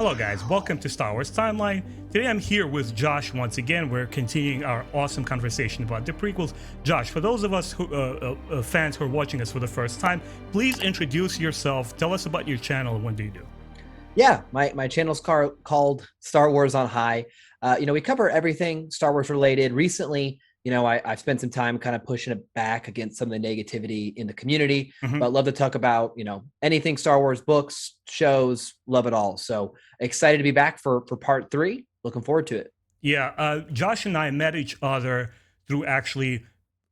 Hello guys, welcome to Star Wars Timeline. Today I'm here with Josh once again. We're continuing our awesome conversation about the prequels. Josh, for those of us who fans who are watching us for the first time, please introduce yourself. Tell us about your channel and what do you do? Yeah, my channel's called Star Wars on High. We cover everything Star Wars related. Recently, I've spent some time kind of pushing it back against some of the negativity in the community, but love to talk about, anything Star Wars, books, shows, love it all. So excited to be back for part 3. Looking forward to it. Yeah, Josh and I met each other through actually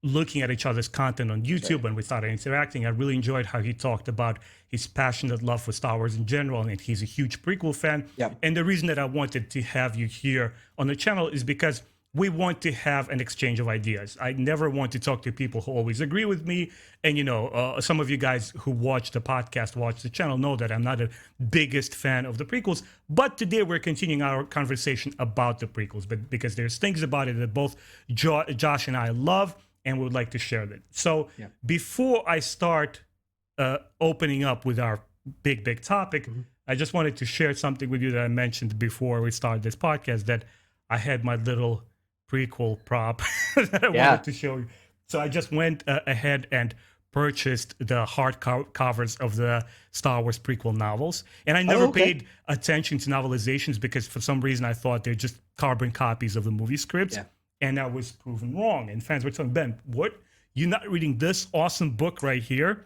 looking at each other's content on YouTube, and we started interacting. I really enjoyed how he talked about his passionate love for Star Wars in general, and he's a huge prequel fan. Yep. And the reason that I wanted to have you here on the channel is because we want to have an exchange of ideas. I never want to talk to people who always agree with me. And, some of you guys who watch the podcast, watch the channel, know that I'm not the biggest fan of the prequels. But today we're continuing our conversation about the prequels, but because there's things about it that both Josh and I love and we would like to share that. So before I start opening up with our big topic, I just wanted to share something with you that I mentioned before we started this podcast, that I had my little prequel prop that I wanted to show you. So I just went ahead and purchased the hard covers of the Star Wars prequel novels. And I never paid attention to novelizations because for some reason I thought they're just carbon copies of the movie scripts. Yeah. And I was proven wrong. And fans were telling Ben, what? You're not reading this awesome book right here?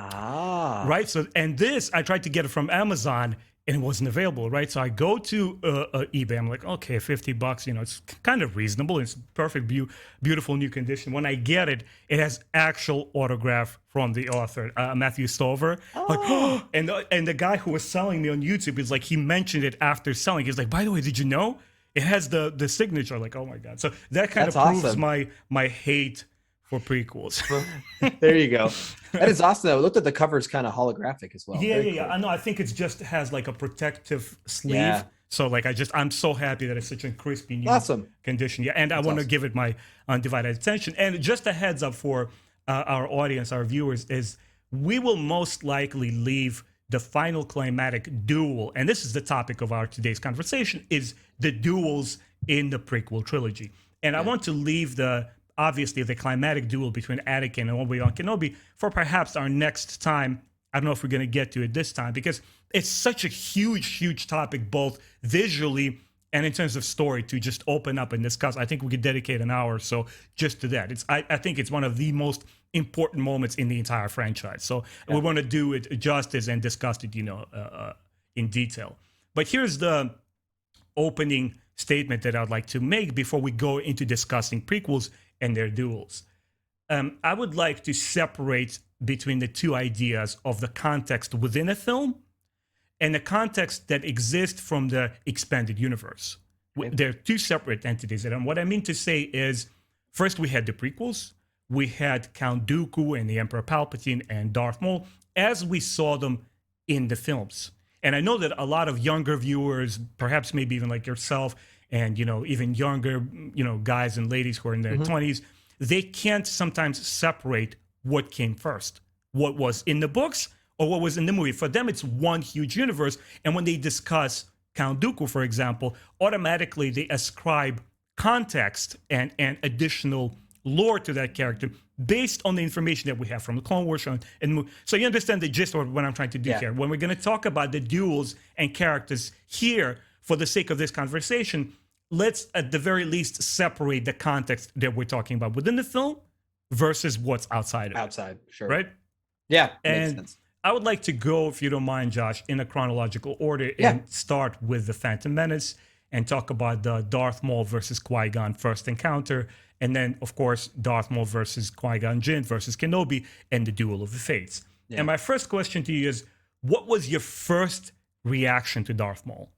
Right? So, and this, I tried to get it from Amazon and it wasn't available, right? So I go to eBay. I'm like, okay, $50, it's kind of reasonable. It's perfect, beautiful new condition. When I get it, it has actual autograph from the author, Matthew Stover. Like, and the guy who was selling me on YouTube is like, he mentioned it after selling. He's like, by the way, did you know? It has the signature. Like, oh my God. So that kind of proves awesome. my hate for prequels. There you go. That is awesome though. I looked at the cover, it's kind of holographic as well. Yeah. I know. I think it's just has like a protective sleeve. Yeah. So like I'm so happy that it's such a crispy new condition. Yeah, and I want to give it my undivided attention. And just a heads up for our audience, our viewers, is we will most likely leave the final climactic duel, and this is the topic of our today's conversation, is the duels in the prequel trilogy. And I want to leave obviously the climactic duel between Anakin and ObiWan Kenobi for perhaps our next time. I don't know if we're going to get to it this time because it's such a huge topic, both visually and in terms of story, to just open up and discuss. I think we could dedicate an hour or so just to that. I think it's one of the most important moments in the entire franchise. So we want to do it justice and discuss it, in detail. But here's the opening statement that I'd like to make before we go into discussing prequels and their duels. I would like to separate between the two ideas of the context within a film and the context that exists from the expanded universe. They're two separate entities. And what I mean to say is, first we had the prequels. We had Count Dooku and the Emperor Palpatine and Darth Maul as we saw them in the films. And I know that a lot of younger viewers, perhaps maybe even like yourself, and even younger guys and ladies who are in their 20s, they can't sometimes separate what came first, what was in the books or what was in the movie. For them, it's one huge universe. And when they discuss Count Dooku, for example, automatically they ascribe context and additional lore to that character based on the information that we have from the Clone Wars show. And so you understand the gist of what I'm trying to do here. When we're going to talk about the duels and characters here, for the sake of this conversation, let's at the very least separate the context that we're talking about within the film versus what's outside of it. Outside, sure. Right? Yeah, and makes sense. I would like to go, if you don't mind, Josh, in a chronological order and start with the Phantom Menace and talk about the Darth Maul versus Qui-Gon first encounter, and then, of course, Darth Maul versus Qui-Gon Jinn versus Kenobi and the Duel of the Fates. Yeah. And my first question to you is, what was your first reaction to Darth Maul?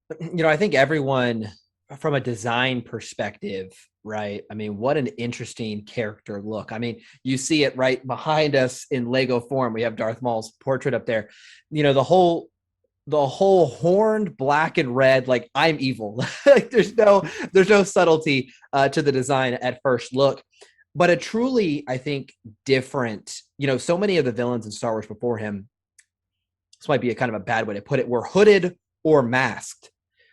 I think everyone, from a design perspective, right? I mean, what an interesting character look. I mean, you see it right behind us in Lego form. We have Darth Maul's portrait up there. The whole horned black and red, like, I'm evil. Like there's no subtlety to the design at first look, but a truly, I think, different, so many of the villains in Star Wars before him, this might be a kind of a bad way to put it, were hooded or masked.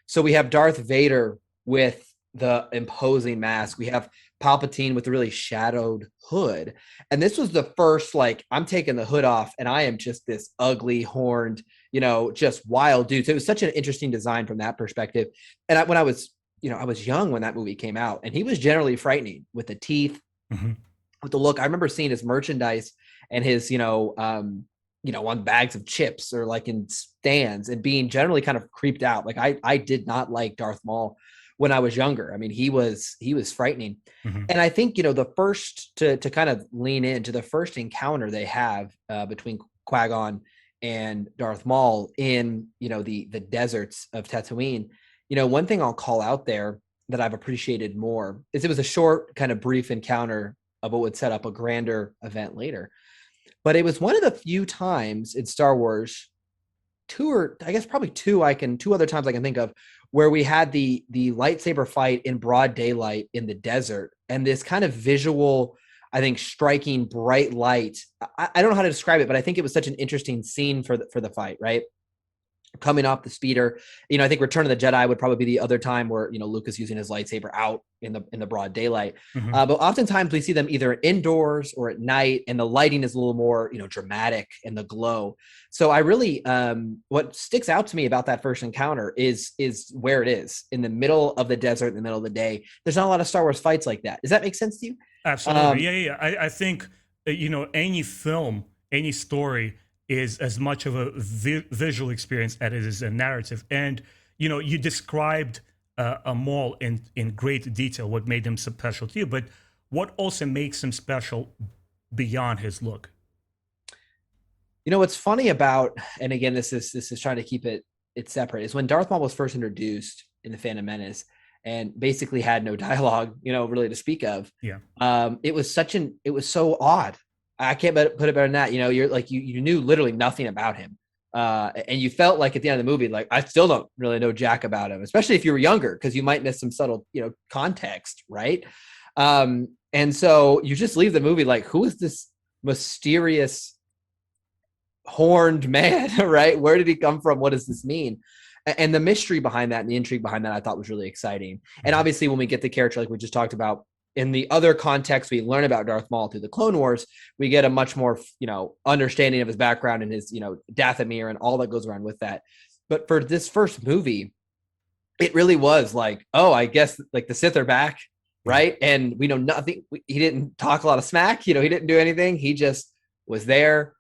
So we have Darth Vader with the imposing mask. We have Palpatine with the really shadowed hood. And this was the first, like, I'm taking the hood off and I am just this ugly, horned, just wild dude. So it was such an interesting design from that perspective. And I was young when that movie came out, and he was generally frightening with the teeth, with the look. I remember seeing his merchandise and his, on bags of chips or like in stands, and being generally kind of creeped out. Like I did not like Darth Maul when I was younger. I mean, he was frightening. And I think, the first to kind of lean into the first encounter they have between Qui-Gon and Darth Maul in, the deserts of Tatooine. One thing I'll call out there that I've appreciated more is it was a short, kind of brief encounter of what would set up a grander event later. But it was one of the few times in Star Wars, two other times I can think of, where we had the lightsaber fight in broad daylight in the desert, and this kind of visual, I think, striking bright light. I don't know how to describe it, but I think it was such an interesting scene for the fight, right? Coming off the speeder. I think Return of the Jedi would probably be the other time where, Luke is using his lightsaber out in the broad daylight. But oftentimes we see them either indoors or at night, and the lighting is a little more, dramatic, and the glow. So I really, what sticks out to me about that first encounter is where it is, in the middle of the desert, in the middle of the day. There's not a lot of Star Wars fights like that. Does that make sense to you? Absolutely. Yeah. I think, any film, any story is as much of a visual experience as it is a narrative. And, you described a Maul in great detail, what made him special to you, but what also makes him special beyond his look? What's funny about, and again, this is trying to keep it separate, is when Darth Maul was first introduced in the Phantom Menace and basically had no dialogue, really to speak of. Yeah. It was so odd. I can't put it better than that. You're like, you knew literally nothing about him. And you felt like at the end of the movie, like, I still don't really know jack about him, especially if you were younger, because you might miss some subtle, context. Right. And so you just leave the movie like, who is this mysterious horned man? Right. Where did he come from? What does this mean? And the mystery behind that and the intrigue behind that, I thought was really exciting. And obviously when we get the character, like we just talked about, in the other context, we learn about Darth Maul through the Clone Wars. We get a much more, understanding of his background and his, Dathomir and all that goes around with that. But for this first movie, it really was like, oh, I guess like the Sith are back, right? And we know nothing. He didn't talk a lot of smack. He didn't do anything. He just was there,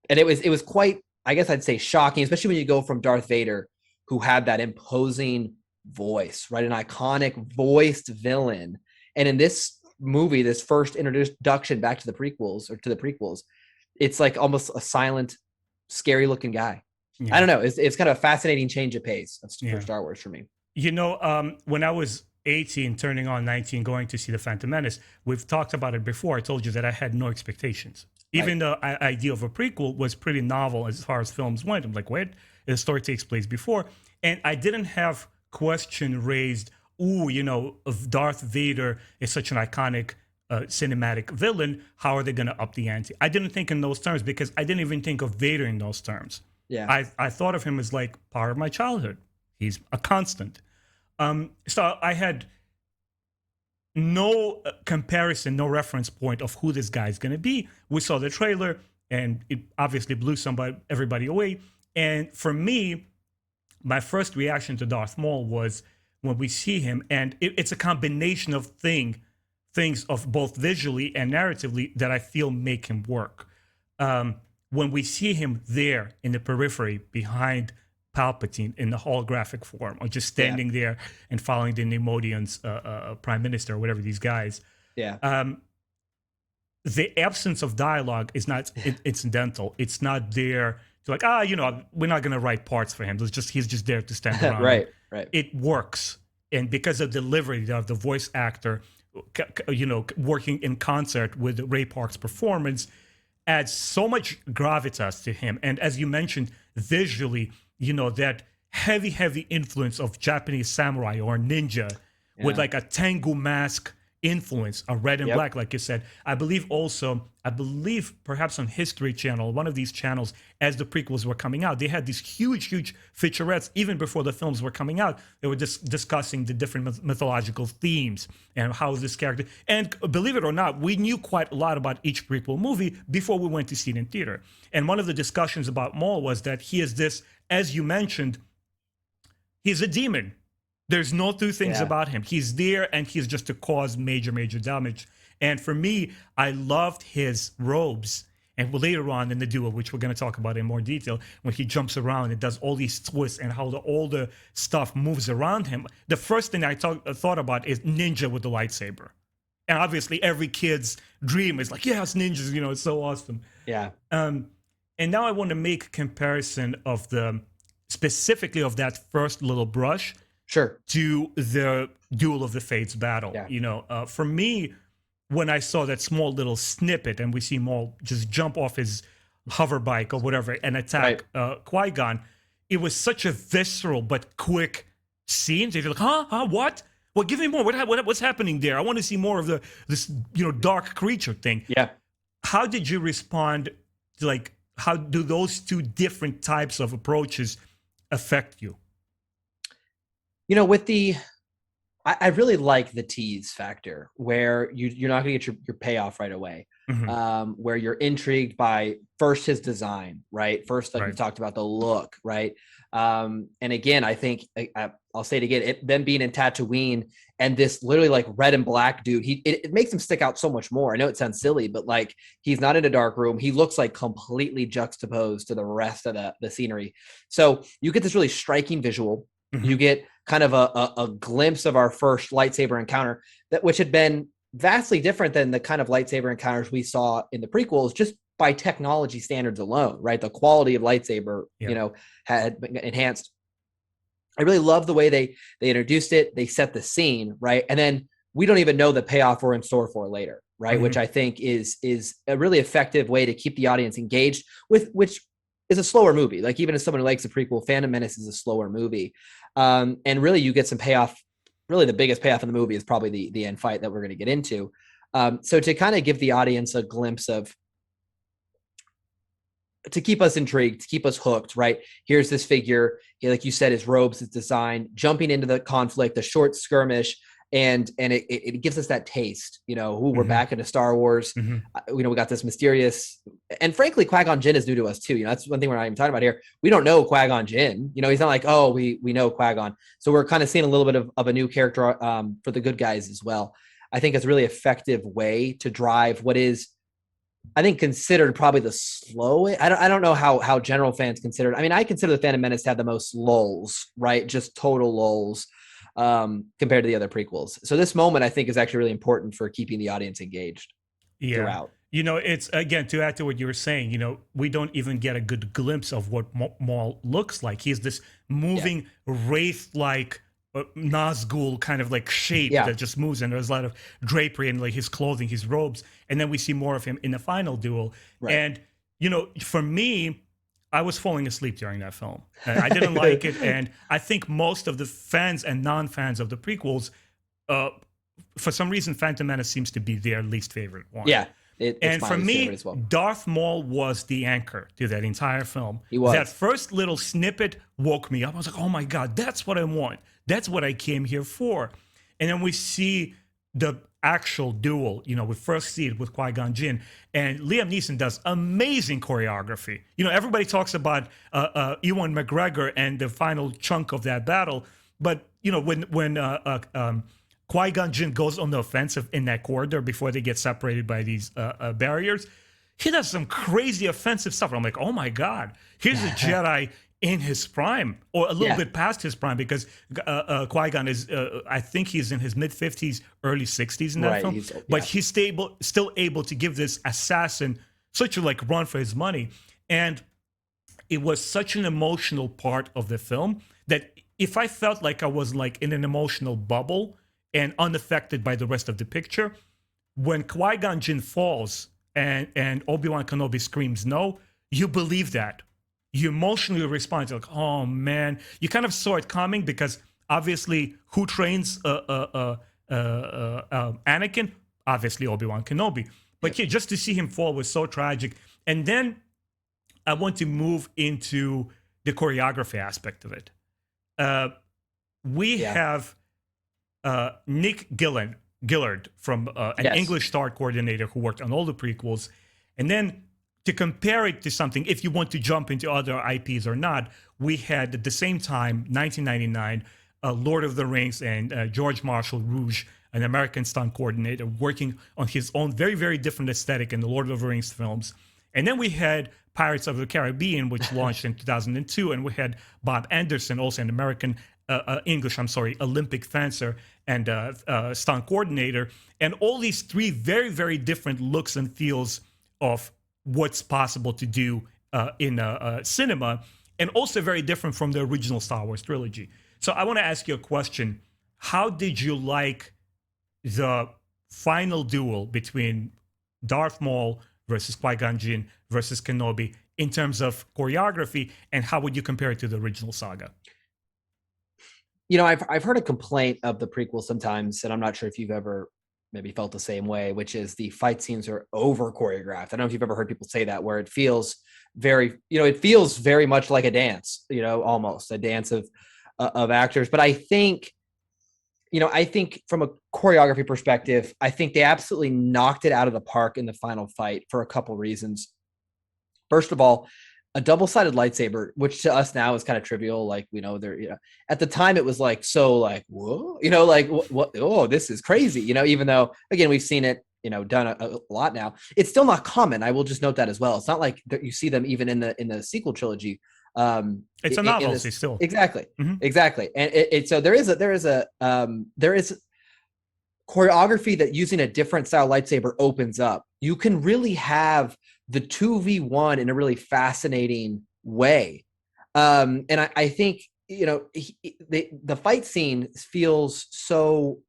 and it was quite, I guess I'd say, shocking, especially when you go from Darth Vader, who had that imposing voice, right? An iconic voiced villain. And in this movie, this first introduction back to the prequels, it's like almost a silent, scary looking guy. Yeah. I don't know. It's kind of a fascinating change of pace for Star Wars for me. When I was 18, turning on 19, going to see the Phantom Menace, we've talked about it before. I told you that I had no expectations. Even the idea of a prequel was pretty novel as far as films went. I'm like, wait, the story takes place before. And I didn't have question raised, if Darth Vader is such an iconic cinematic villain, how are they going to up the ante? I didn't think in those terms, because I didn't even think of Vader in those terms. Yeah, I thought of him as like part of my childhood. He's a constant. So I had no comparison, no reference point of who this guy is going to be. We saw the trailer, and it obviously blew everybody away. And for me, my first reaction to Darth Maul was when we see him, and it's a combination of things of both visually and narratively that I feel make him work. When we see him there in the periphery behind Palpatine in the holographic form, or just standing there and following the Nemodian's prime minister or whatever, these guys. Yeah. The absence of dialogue is not incidental. It's not there to like, we're not going to write parts for him. He's just there to stand around. Right. It works. And because of the delivery of the voice actor, working in concert with Ray Park's performance, adds so much gravitas to him. And as you mentioned, visually, that heavy influence of Japanese samurai or ninja with like a Tengu mask, influence, a red and black, like you said. I believe perhaps on History Channel, one of these channels, as the prequels were coming out, they had these huge featurettes, even before the films were coming out. They were just discussing the different mythological themes and how this character, and believe it or not, we knew quite a lot about each prequel movie before we went to see it in theater. And one of the discussions about Maul was that he is this, as you mentioned, he's a demon. There's no two things about him. He's there and he's just to cause major damage. And for me, I loved his robes. And later on in the duel, which we're going to talk about in more detail, when he jumps around and does all these twists and how all the stuff moves around him, the first thing I thought about is ninja with the lightsaber. And obviously every kid's dream is like, yeah, it's ninjas, it's so awesome. Yeah. And now I want to make a comparison of specifically of that first little brush to the Duel of the Fates battle. Yeah. For me, when I saw that small little snippet and we see Maul just jump off his hover bike or whatever and attack Qui-Gon, it was such a visceral but quick scene. They're like, huh, what? Well, give me more. What's happening there? I want to see more of this dark creature thing. Yeah. How did you respond to how do those two different types of approaches affect you? I really like the tease factor where you're not going to get your payoff right away. Mm-hmm. Where you're intrigued by first his design, right? First, like we talked about the look, right? And again, I think I'll say it again, them being in Tatooine and this literally like red and black dude, it makes him stick out so much more. I know it sounds silly, but like he's not in a dark room. He looks like completely juxtaposed to the rest of the scenery. So you get this really striking visual. Mm-hmm. You get kind of a glimpse of our first lightsaber encounter, which had been vastly different than the kind of lightsaber encounters we saw in the prequels, just by technology standards alone, right? The quality of lightsaber, had been enhanced. I really love the way they introduced it. They set the scene, right? And then we don't even know the payoff we're in store for later, right? Mm-hmm. Which I think is a really effective way to keep the audience engaged with, which is a slower movie. Like even as someone who likes the prequel, Phantom Menace is a slower movie. And really you get some payoff. Really the biggest payoff in the movie is probably the end fight that we're going to get into. So to kind of give the audience a glimpse of, to keep us intrigued, to keep us hooked, right? Here's this figure, like you said, his robes, his design, jumping into the conflict, the short skirmish, and it gives us that taste, we're mm-hmm. back into Star Wars. Mm-hmm. We got this mysterious, and frankly, Qui-Gon Jinn is new to us too. That's one thing we're not even talking about here. We don't know Qui-Gon Jinn. He's not like, oh, we know Qui-Gon. So we're kind of seeing a little bit of a new character for the good guys as well. I think it's a really effective way to drive what is, I think, considered probably the slowest. I don't know how general fans consider it. I mean, I consider the Phantom Menace to have the most lulls, right? Just total lulls compared to the other prequels. So this moment I think is actually really important for keeping the audience engaged throughout. It's, again, to add to what you were saying, we don't even get a good glimpse of what Maul looks like. He's this moving wraith-like Nazgul kind of like shape that just moves, and there's a lot of drapery and like his clothing, his robes, and then we see more of him in the final duel. Right. And for me, I was falling asleep during that film. I didn't like it, and I think most of the fans and non-fans of the prequels, for some reason, Phantom Menace seems to be their least favorite one. Yeah. And for me, Darth Maul was the anchor to that entire film. He was. That first little snippet woke me up. I was like, oh my God, that's what I want. That's what I came here for. And then we see the actual duel. We first see it with Qui-Gon Jinn. And Liam Neeson does amazing choreography. Everybody talks about Ewan McGregor and the final chunk of that battle. But, when Qui-Gon Jinn goes on the offensive in that corridor before they get separated by these barriers, he does some crazy offensive stuff. I'm like, oh my God, here's a Jedi in his prime, or a little bit past his prime, because Qui-Gon is, I think he's in his mid-50s, early 60s in that film. But he's still able to give this assassin such a run for his money. And it was such an emotional part of the film that if I felt like I was in an emotional bubble and unaffected by the rest of the picture, when Qui-Gon Jinn falls and Obi-Wan Kenobi screams no, you believe that. You emotionally respond. You're like, oh man. You kind of saw it coming, because obviously who trains Anakin, obviously Obi-Wan Kenobi. But yeah, just to see him fall was so tragic. And then I want to move into the choreography aspect of it. We have Nick Gillard from an English star coordinator who worked on all the prequels. And then to compare it to something, if you want to jump into other IPs or not, we had at the same time, 1999, Lord of the Rings and George Marshall Rouge, an American stunt coordinator, working on his own very, very different aesthetic in the Lord of the Rings films. And then we had Pirates of the Caribbean, which launched in 2002, and we had Bob Anderson, also an American Olympic fencer and stunt coordinator, and all these three very, very different looks and feels of what's possible to do in cinema, and also very different from the original Star Wars trilogy. So I want to ask you a question. How did you like the final duel between Darth Maul versus Qui-Gon Jinn versus Kenobi in terms of choreography, and how would you compare it to the original saga? You know, I've heard a complaint of the prequel sometimes, and I'm not sure if you've ever maybe felt the same way, which is the fight scenes are over choreographed. I don't know if you've ever heard people say that, where it feels very, it feels very much like a dance, almost a dance of actors. But I think from a choreography perspective, I think they absolutely knocked it out of the park in the final fight for a couple reasons. First of all, a double-sided lightsaber, which to us now is kind of trivial. Like, at the time it was like, so like, whoa, like what? Oh, this is crazy. Even though, again, we've seen it, done a lot now. It's still not common. I will just note that as well. It's not like that you see them even in the sequel trilogy. It's a novelty still. Exactly. Mm-hmm. Exactly. And so there is choreography that using a different style lightsaber opens up. You can really have the 2v1 in a really fascinating way. And I think, the fight scene feels so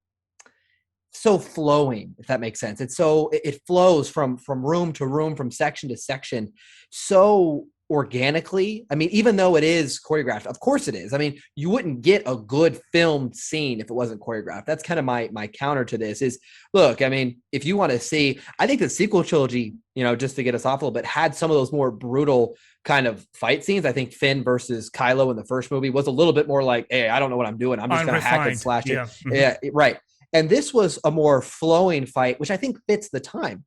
flowing, if that makes sense. It flows from room to room, from section to section, so organically. I mean, even though it is choreographed, of course it is. I mean, you wouldn't get a good filmed scene if it wasn't choreographed. That's kind of my counter to this is, look, I mean, if you want to see, I think the sequel trilogy, just to get us off a little bit, had some of those more brutal kind of fight scenes. I think Finn versus Kylo in the first movie was a little bit more like, hey, I don't know what I'm doing. I'm just going to hack and slash it. Yeah. Mm-hmm. Yeah, right. And this was a more flowing fight, which I think fits the time.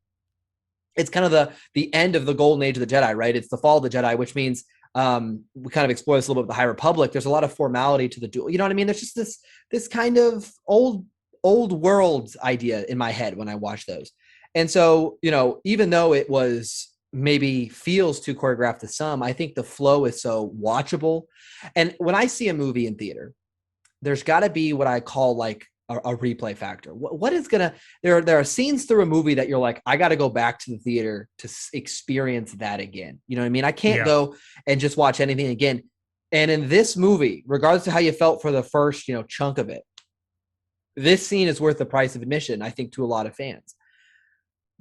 It's kind of the end of the golden age of the Jedi, right? It's the fall of the Jedi, which means we kind of explore this a little bit with the High Republic. There's a lot of formality to the duel. You know what I mean? There's just this kind of old world idea in my head when I watch those. And so, even though it was maybe feels too choreographed to some, I think the flow is so watchable. And when I see a movie in theater, there's got to be what I call like a replay factor. What is gonna, there are scenes through a movie that you're like, I got to go back to the theater to experience that again. You know what I mean? I can't go and just watch anything again. And in this movie, regardless of how you felt for the first, chunk of it, this scene is worth the price of admission, I think, to a lot of fans.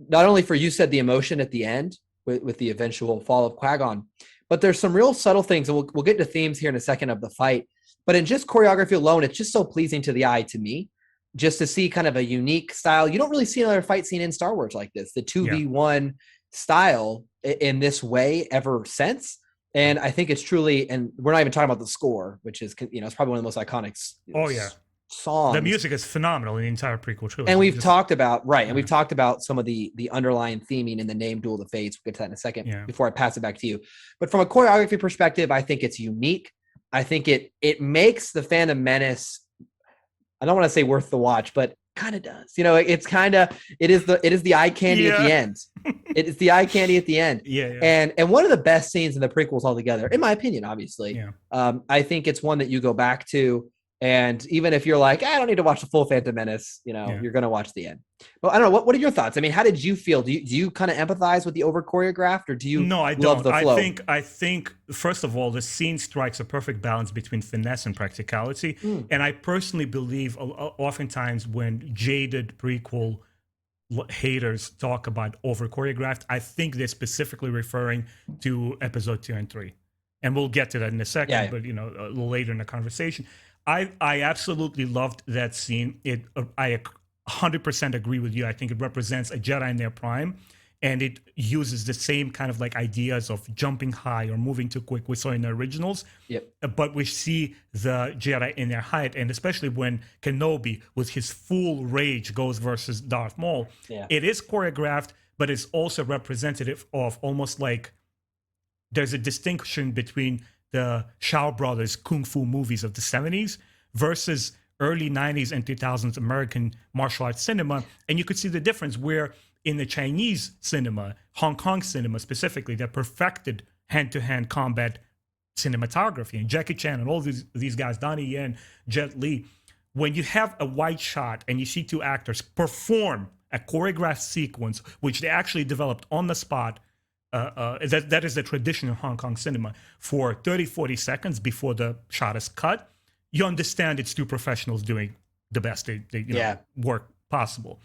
Not only for, you said, the emotion at the end with the eventual fall of Qui-Gon, but there's some real subtle things, and we'll get to themes here in a second of the fight. But in just choreography alone, it's just so pleasing to the eye, to me, just to see kind of a unique style. You don't really see another fight scene in Star Wars like this, the 2v1 style in this way ever since. And I think it's truly, and we're not even talking about the score, which is, it's probably one of the most iconic songs. The music is phenomenal in the entire prequel trilogy. And we've talked about, and we've talked about some of the underlying theming in the name Duel of the Fates. We'll get to that in a second before I pass it back to you. But from a choreography perspective, I think it's unique. I think it makes the Phantom Menace, I don't want to say worth the watch, but kind of does. It's kind of, it is the eye candy at the end. It is the eye candy at the end. And one of the best scenes in the prequels altogether, in my opinion, obviously. I think it's one that you go back to, and even if you're like, I don't need to watch the full Phantom Menace, you're going to watch the end. But I don't know. What are your thoughts? I mean, how did you feel? Do you kind of empathize with the over choreographed, or do you love the flow? I think first of all, the scene strikes a perfect balance between finesse and practicality. And I personally believe oftentimes when jaded prequel haters talk about over choreographed, I think they're specifically referring to episode 2 and 3. And we'll get to that in a second, but a little later in the conversation. I absolutely loved that scene. 100% agree with you. I think it represents a Jedi in their prime, and it uses the same kind of like ideas of jumping high or moving too quick we saw in the originals. Yep. But we see the Jedi in their height, and especially when Kenobi, with his full rage, goes versus Darth Maul. Yeah. It is choreographed, but it's also representative of almost like there's a distinction between the Shaw Brothers kung fu movies of the 70s versus early 90s and 2000s American martial arts cinema. And you could see the difference where in the Chinese cinema, Hong Kong cinema specifically, that perfected hand-to-hand combat cinematography. And Jackie Chan and all these guys, Donnie Yen, Jet Li, when you have a wide shot and you see two actors perform a choreographed sequence, which they actually developed on the spot, that is the tradition in Hong Kong cinema, for 30, 40 seconds before the shot is cut, you understand it's two professionals doing the best work possible.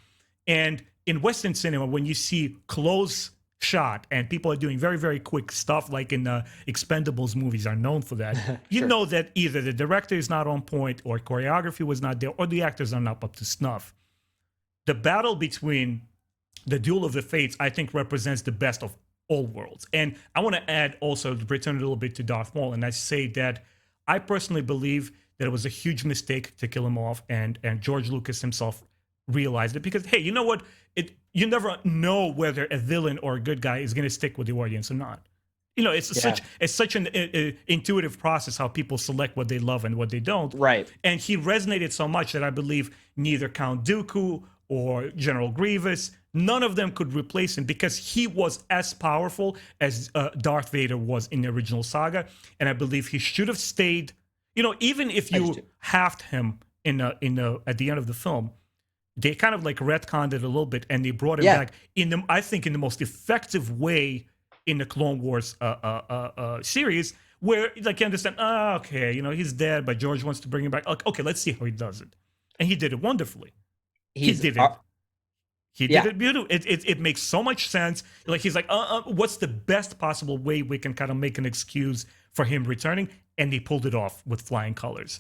And in Western cinema, when you see close shot and people are doing very, very quick stuff, like in the Expendables movies are known for that, you know that either the director is not on point or choreography was not there or the actors are not up to snuff. The battle between the Duel of the Fates, I think, represents the best of all worlds. And I want to add also, to return a little bit to Darth Maul, and I say that I personally believe that it was a huge mistake to kill him off, and George Lucas himself realized it, because, hey, you know what? You never know whether a villain or a good guy is going to stick with the audience or not. You know, it's such an intuitive process how people select what they love and what they don't. Right. And he resonated so much that I believe neither Count Dooku or General Grievous, none of them could replace him, because he was as powerful as Darth Vader was in the original saga. And I believe he should have stayed. You know, even if you halved him at the end of the film, they kind of like retconned it a little bit, and they brought it back I think in the most effective way in the Clone Wars series, where like you understand, okay, you know, he's dead, but George wants to bring him back. Okay, let's see how he does it, and he did it wonderfully. He did it beautiful. It makes so much sense. Like he's like, what's the best possible way we can kind of make an excuse for him returning? And he pulled it off with flying colors.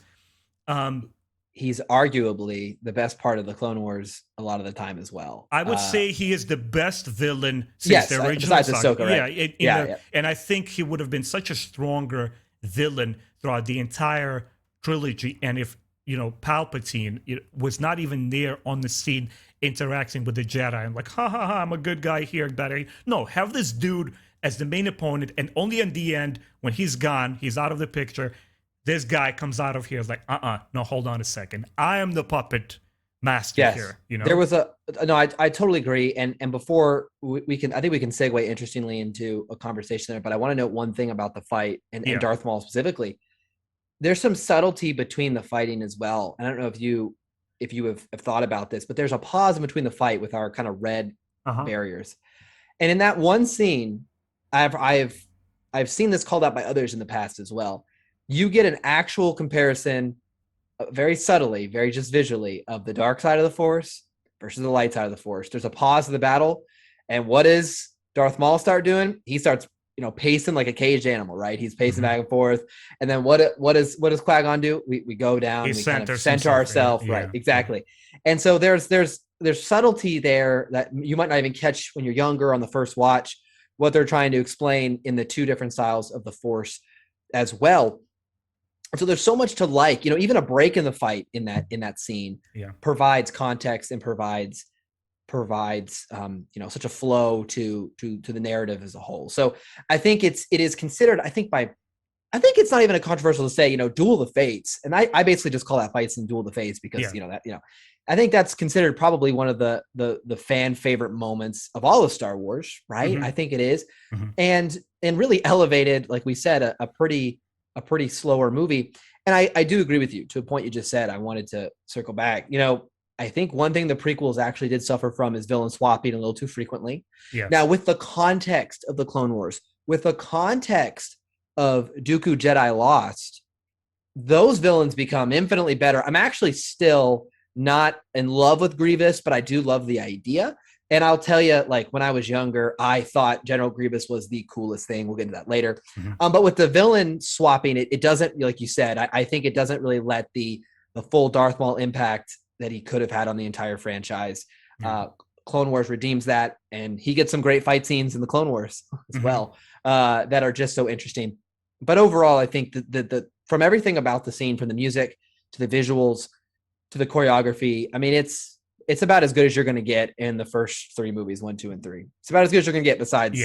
He's arguably the best part of the Clone Wars a lot of the time as well. I would say he is the best villain since the original saga. Ahsoka, right? And I think he would have been such a stronger villain throughout the entire trilogy. And if, you know, Palpatine was not even there on the scene interacting with the Jedi and like, I'm a good guy here, better. No, have this dude as the main opponent, and only in the end, when he's gone, he's out of the picture, this guy comes out of here, is like, no, hold on a second. I am the puppet master here. You know, there was I totally agree. And before we can, I think we can segue interestingly into a conversation there, but I want to note one thing about the fight and Darth Maul specifically. There's some subtlety between the fighting as well. And I don't know if you have thought about this, but there's a pause in between the fight with our kind of red barriers. And in that one scene, I've seen this called out by others in the past as well. You get an actual comparison, very subtly, very just visually, of the dark side of the Force versus the light side of the Force. There's a pause of the battle, and what does Darth Maul start doing? He starts, you know, pacing like a caged animal, right? He's pacing back and forth. And then what does Qui-Gon do? We go down, we kind of center ourselves, right? Exactly. And so there's subtlety there that you might not even catch when you're younger on the first watch, what they're trying to explain in the two different styles of the Force as well. So there's so much to like, you know, even a break in the fight in that scene provides context and provides you know, such a flow to the narrative as a whole. So I think it is considered, I think it's not even a controversial to say, you know, Duel of the Fates. And I basically just call that fights in Duel of the Fates because, you know, that, you know, I think that's considered probably one of the fan favorite moments of all of Star Wars, right? I think it is. And really elevated, like we said, a pretty slower movie. And I do agree with you to a point you just said. I wanted to circle back. You know, I think one thing the prequels actually did suffer from is villain swapping a little too frequently. Now, with the context of the Clone Wars, with the context of Dooku Jedi Lost, those villains become infinitely better. I'm actually still not in love with Grievous, but I do love the idea. And I'll tell you, like, when I was younger, I thought General Grievous was the coolest thing. We'll get into that later. But with the villain swapping, it doesn't, like you said, I think it doesn't really let the full Darth Maul impact that he could have had on the entire franchise. Clone Wars redeems that, and he gets some great fight scenes in the Clone Wars as well that are just so interesting. But overall, I think that from everything about the scene, from the music to the visuals to the choreography, I mean, it's about as good as you're going to get in the first 3 movies, 1, 2, and 3. It's about as good as you're going to get besides,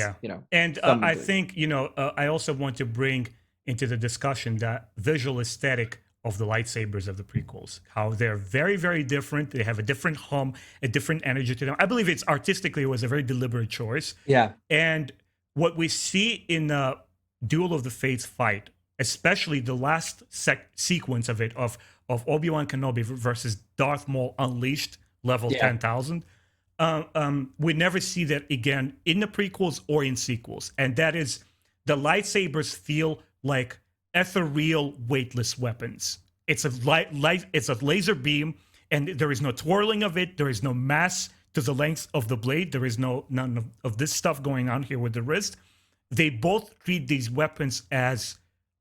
And I think, I also want to bring into the discussion that visual aesthetic of the lightsabers of the prequels, how they're very, very different. They have a different hum, a different energy to them. I believe it's artistically, it was a very deliberate choice. Yeah. And what we see in the Duel of the Fates fight, especially the last sequence of it, of Obi-Wan Kenobi versus Darth Maul Unleashed, level 10,000, we never see that again in the prequels or in sequels. And that is, the lightsabers feel like ethereal, weightless weapons. It's a it's a laser beam, and there is no twirling of it. There is no mass to the length of the blade. There is none of this stuff going on here with the wrist. They both treat these weapons as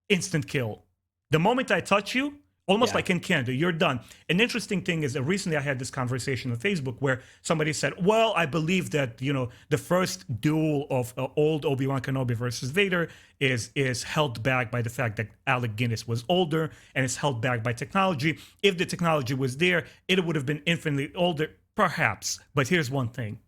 instant kill. The moment I touch you, almost like in Canada, you're done. An interesting thing is that recently I had this conversation on Facebook where somebody said, well, I believe that, the first duel of old Obi-Wan Kenobi versus Vader is held back by the fact that Alec Guinness was older, and it's held back by technology. If the technology was there, it would have been infinitely older, perhaps. But here's one thing.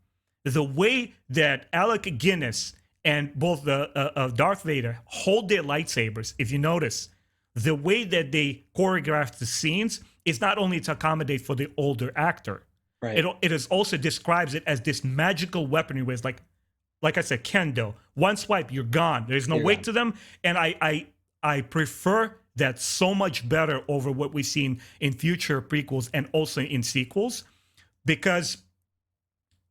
The way that Alec Guinness and both the Darth Vader hold their lightsabers, if you notice, the way that they choreograph the scenes is not only to accommodate for the older actor. Right. It is also describes it as this magical weaponry where it's like I said, kendo. One swipe, you're gone. There's no weight to them. And I prefer that so much better over what we've seen in future prequels and also in sequels. Because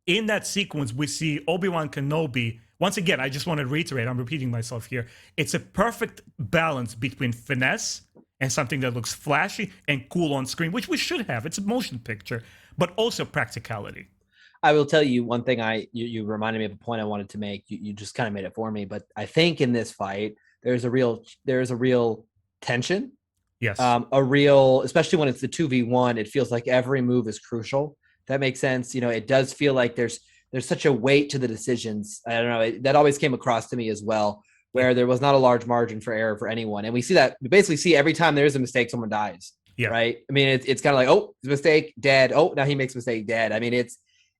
in that sequence, we see Obi-Wan Kenobi. Once again, I just want to reiterate, I'm repeating myself here. It's a perfect balance between finesse and something that looks flashy and cool on screen, which we should have. It's a motion picture, but also practicality. I will tell you one thing. You reminded me of a point I wanted to make. You just kind of made it for me, but I think in this fight, there's a real tension. Yes. Especially when it's the 2v1, it feels like every move is crucial. That makes sense. It does feel like there's such a weight to the decisions. I don't know. That always came across to me as well, where there was not a large margin for error for anyone. And we basically see every time there is a mistake, someone dies. Yeah. Right. I mean, it's kind of like, oh, it's a mistake, dead. Oh, now he makes a mistake, dead. I mean, it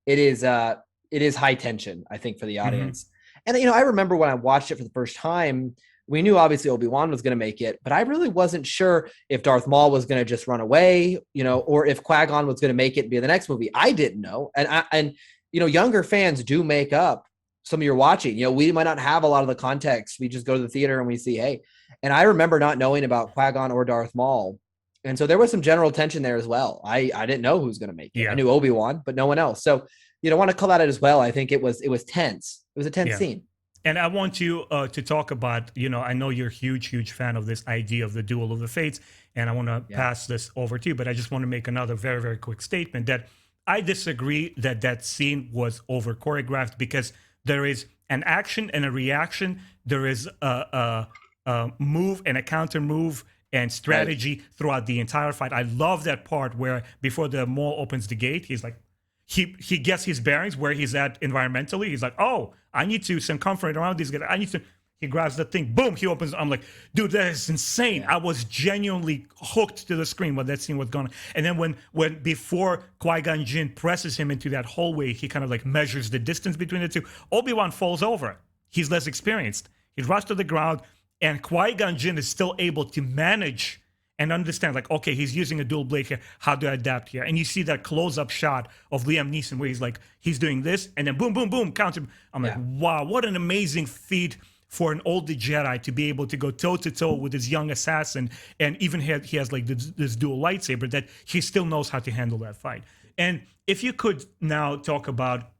is high tension, I think, for the audience. And, I remember when I watched it for the first time, we knew obviously Obi-Wan was going to make it, but I really wasn't sure if Darth Maul was going to just run away, or if Qui-Gon was going to make it and be the next movie. I didn't know. And younger fans do make up some of your watching. We might not have a lot of the context. We just go to the theater and we see, hey. And I remember not knowing about Qui-Gon or Darth Maul. And so there was some general tension there as well. I didn't know who was going to make it. Yeah. I knew Obi-Wan, but no one else. So want to call that as well. I think it was tense. It was a tense scene. And I want you to talk about, I know you're a huge fan of this idea of the Duel of the Fates, and I want to pass this over to you, but I just want to make another very, very quick statement that I disagree that scene was over choreographed, because there is an action and a reaction. There is a move and a counter move and strategy throughout the entire fight. I love that part where before the Maul opens the gate, he's like, he gets his bearings where he's at environmentally. He's like, oh, I need to circumference around these guys. He grabs the thing, boom, he opens. I'm like, dude, that is insane. Yeah. I was genuinely hooked to the screen when that scene was going on. And then when before Qui-Gon Jinn presses him into that hallway, he kind of like measures the distance between the two. Obi-Wan falls over. He's less experienced. He drops to the ground, and Qui-Gon Jinn is still able to manage and understand, like, okay, he's using a dual blade here. How do I adapt here? And you see that close-up shot of Liam Neeson where he's doing this, and then boom, boom, boom, counter. I'm like, wow, what an amazing feat for an older Jedi to be able to go toe-to-toe with this young assassin, and even he has like this dual lightsaber that he still knows how to handle that fight. And if you could now talk about,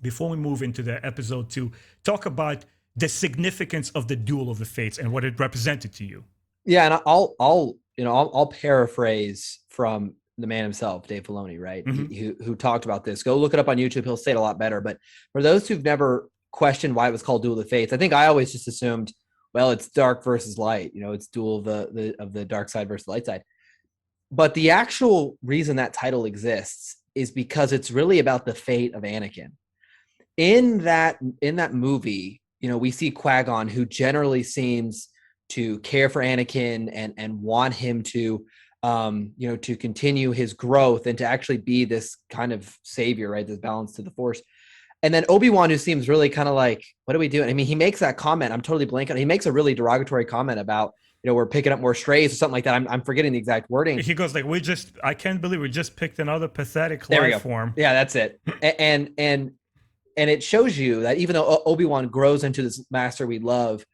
before we move into the episode 2, talk about the significance of the Duel of the Fates and what it represented to you. Yeah, and I'll paraphrase from the man himself, Dave Filoni, right? Mm-hmm. Who talked about this. Go look it up on YouTube. He'll say it a lot better. But for those who've never questioned why it was called Duel of the Fates, I think I always just assumed, well, it's dark versus light. It's duel of the dark side versus the light side. But the actual reason that title exists is because it's really about the fate of Anakin. In that movie, we see Qui-Gon, who generally seems to care for Anakin and want him to, to continue his growth and to actually be this kind of savior, right? This balance to the Force. And then ObiWan, who seems really kind of like, what are we doing? I mean, he makes that comment. I'm totally blanking. He makes a really derogatory comment about, we're picking up more strays or something like that. I'm forgetting the exact wording. He goes like, I can't believe we just picked another pathetic life form. Yeah, that's it. And it shows you that even though Obi-Wan grows into this master we love,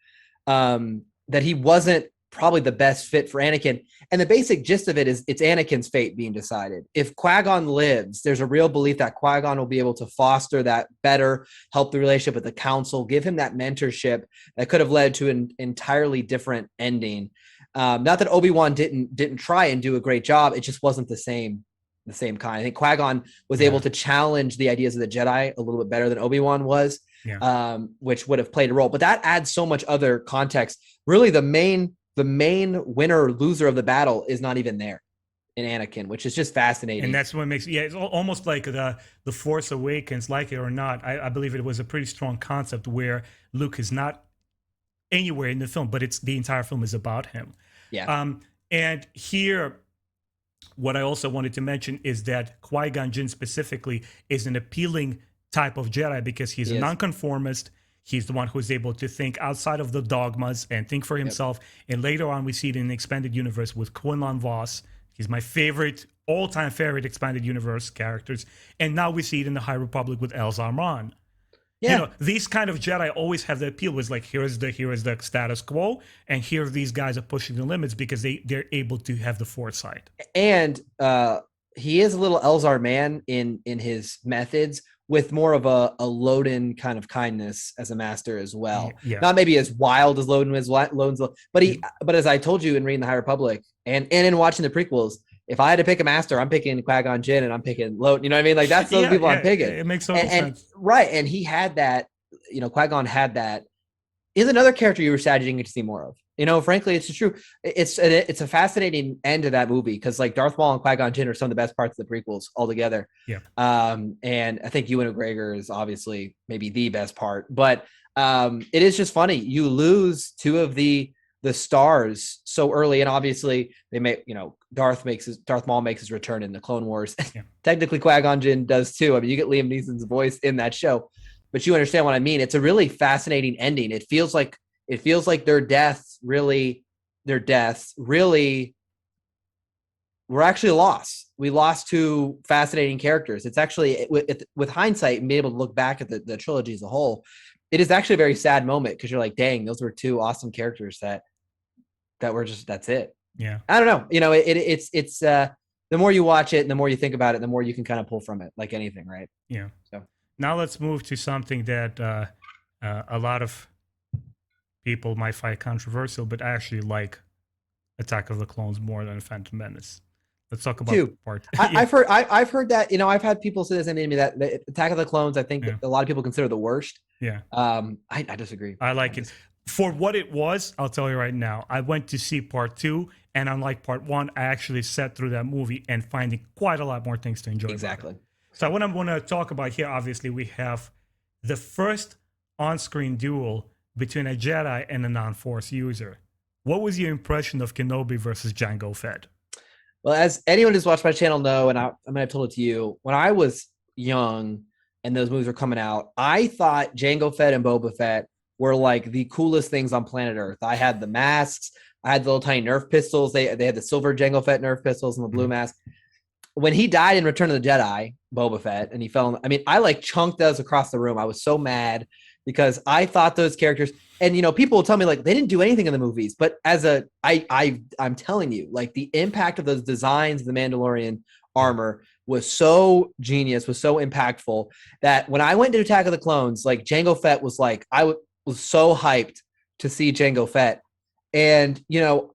that he wasn't probably the best fit for Anakin. And the basic gist of it is it's Anakin's fate being decided. If Qui-Gon lives, there's a real belief that Qui-Gon will be able to foster that better, help the relationship with the council, give him that mentorship that could have led to an entirely different ending. Not that Obi-Wan didn't try and do a great job. It just wasn't the same kind. I think Qui-Gon was able to challenge the ideas of the Jedi a little bit better than Obi-Wan was, which would have played a role. But that adds so much other context. Really, the main winner or loser of the battle is not even there in Anakin, which is just fascinating. And that's what makes it's almost like the Force Awakens, like it or not. I believe it was a pretty strong concept where Luke is not anywhere in the film, but the entire film is about him. Yeah. And here, what I also wanted to mention is that Qui-Gon Jinn specifically is an appealing type of Jedi because he's a nonconformist. He's the one who's able to think outside of the dogmas and think for himself. Yep. And later on, we see it in the expanded universe with Quinlan Vos. He's my all-time favorite expanded universe characters. And now we see it in the High Republic with Elzar Mann. Yeah. These kind of Jedi always have the appeal. Was like, here is the status quo, and here these guys are pushing the limits because they're able to have the foresight. And he is a little Elzar Mann in his methods, with more of a Loden kind of kindness as a master as well. Yeah. Not maybe as wild as Loden was, but as I told you in reading the High Republic and in watching the prequels, if I had to pick a master, I'm picking Qui-Gon Jinn and I'm picking Loden. You know what I mean? Like that's those people I'm picking. It makes total sense. Right. And he had that, Qui-Gon had that. Is another character you were sad you didn't get to see more of. Frankly, it's true. It's a fascinating end to that movie because like Darth Maul and Qui-Gon Jinn are some of the best parts of the prequels altogether. Yeah. And I think Ewan McGregor is obviously maybe the best part, but it is just funny. You lose two of the stars so early, and obviously they make Darth Maul makes his return in the Clone Wars. Yeah. Technically, Qui-Gon Jinn does too. I mean, you get Liam Neeson's voice in that show, but you understand what I mean. It's a really fascinating ending. It feels like their deaths really were actually lost. We lost two fascinating characters. It's actually with hindsight and being able to look back at the trilogy as a whole, it is actually a very sad moment because you're like, dang, those were two awesome characters that were just, that's it. Yeah. I don't know. It's the more you watch it and the more you think about it, the more you can kind of pull from it, like anything, right? Yeah. So now let's move to something that a lot of people might find controversial, but I actually like Attack of the Clones more than Phantom Menace. Let's talk about part. I've heard that. I've had people say this and me that the Attack of the Clones, I think a lot of people consider the worst. Yeah. I disagree. I like it for what it was. I'll tell you right now. I went to see part 2, and unlike part 1, I actually sat through that movie and finding quite a lot more things to enjoy. Exactly. So what I'm going to talk about here, obviously, we have the first on-screen duel between a Jedi and a non-Force user. What was your impression of Kenobi versus Jango Fett? Well, as anyone who's watched my channel know, and I mean, I've told it to you, when I was young and those movies were coming out, I thought Jango Fett and Boba Fett were like the coolest things on planet Earth. I had the masks. I had the little tiny Nerf pistols. They had the silver Jango Fett Nerf pistols and the blue mask. When he died in Return of the Jedi, Boba Fett, and he fell, I like chunked those across the room. I was so mad because I thought those characters, and people will tell me like they didn't do anything in the movies, but I'm telling you, like the impact of those designs of the Mandalorian armor was so genius, was so impactful that when I went to Attack of the Clones, like Jango Fett was like, was so hyped to see Jango Fett. And,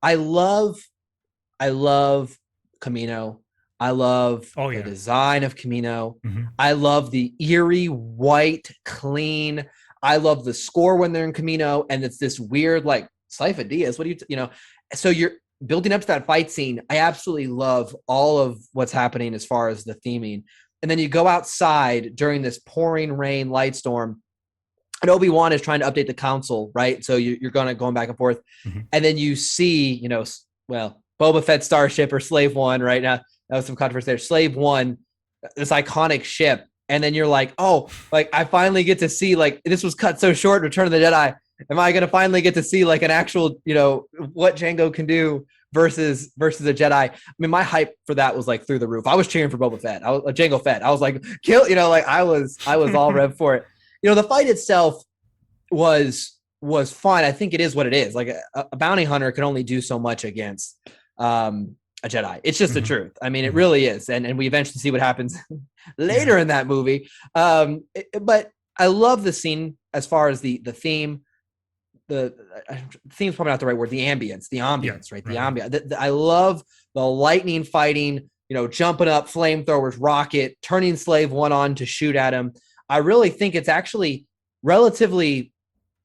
I love Kamino. I love the design of Kamino. Mm-hmm. I love the eerie, white, clean. I love the score when they're in Kamino, and it's this weird, like, Slife Diaz. What do so building up to that fight scene, I absolutely love all of what's happening as far as the theming. And then you go outside during this pouring rain, light storm, and Obi-Wan is trying to update the council, right? So you're going back and forth. Mm-hmm. And then you see, Boba Fett starship or Slave One, right? Now, that was some controversy there. Slave One, this iconic ship. And then you're like, oh, like I finally get to see, like, this was cut so short in Return of the Jedi. Am I going to finally get to see like an actual, what Jango can do versus a Jedi? I mean, my hype for that was like through the roof. I was cheering for Boba Fett. I was Jango Fett. I was like, kill, I was all rev for it. The fight itself was fun. I think it is what it is. Like a bounty hunter can only do so much against a Jedi. It's just the truth. I mean, it really is. And we eventually see what happens later in that movie. But I love the scene as far as the theme. The theme's probably not the right word. The ambience, right? The ambience. I love the lightning fighting, jumping up, flamethrowers, rocket, turning Slave One on to shoot at him. I really think it's actually relatively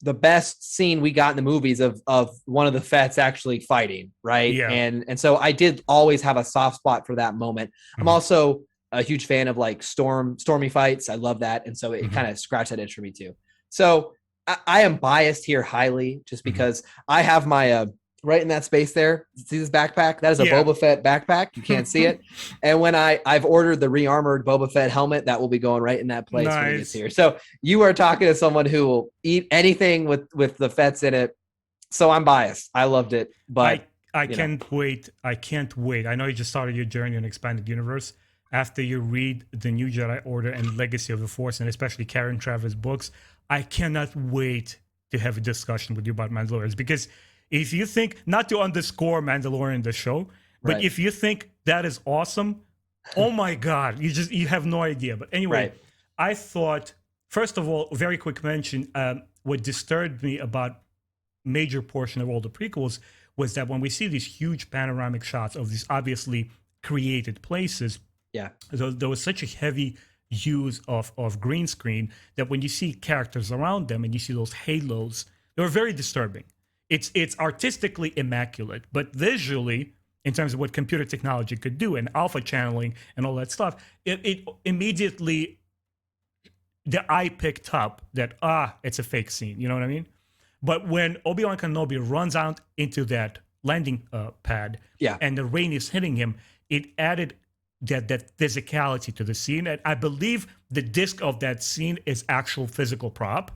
the best scene we got in the movies of one of the Fets actually fighting, right? Yeah. And so I did always have a soft spot for that moment. Mm-hmm. I'm also a huge fan of like stormy fights. I love that. And so it kind of scratched that itch for me too. So I am biased here highly just because I have my right in that space there. See this backpack? That is a Boba Fett backpack. You can't see it. And when I've ordered the re-armored Boba Fett helmet, that will be going right in that place when it gets here. So you are talking to someone who will eat anything with the Fets in it. So I'm biased. I loved it, but I can't wait. I can't wait. I know you just started your journey in Expanded Universe. After you read the New Jedi Order and Legacy of the Force, and especially Karen Travers' books, I cannot wait to have a discussion with you about Mandalorians. Because if you think, not to underscore Mandalorian the show, but if you think that is awesome, oh my God, you have no idea. But anyway, I thought, first of all, very quick mention, what disturbed me about major portion of all the prequels was that when we see these huge panoramic shots of these obviously created places, there was such a heavy use of green screen that when you see characters around them and you see those halos, they were very disturbing. It's artistically immaculate, but visually, in terms of what computer technology could do and alpha channeling and all that stuff, it immediately, the eye picked up that, it's a fake scene. You know what I mean? But when Obi-Wan Kenobi runs out into that landing pad and the rain is hitting him, it added that physicality to the scene. And I believe the disc of that scene is actual physical prop.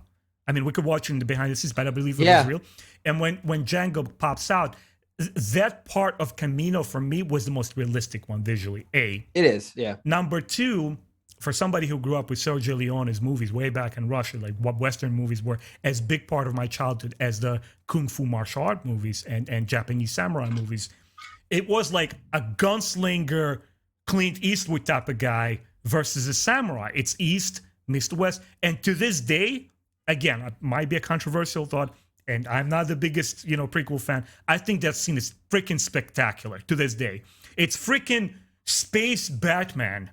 I mean, we could watch it in the behind the scenes, but I believe it was real. And when Jango pops out, that part of Camino for me was the most realistic one visually. It is, yeah. Number two, for somebody who grew up with Sergio Leone's movies way back in Russia, like what Western movies were as big part of my childhood as the Kung Fu martial art movies and Japanese samurai movies, it was like a gunslinger, Clint Eastwood type of guy versus a samurai. It's East mixed West. And to this day, again, it might be a controversial thought, and I'm not the biggest, prequel fan. I think that scene is freaking spectacular to this day. It's freaking space Batman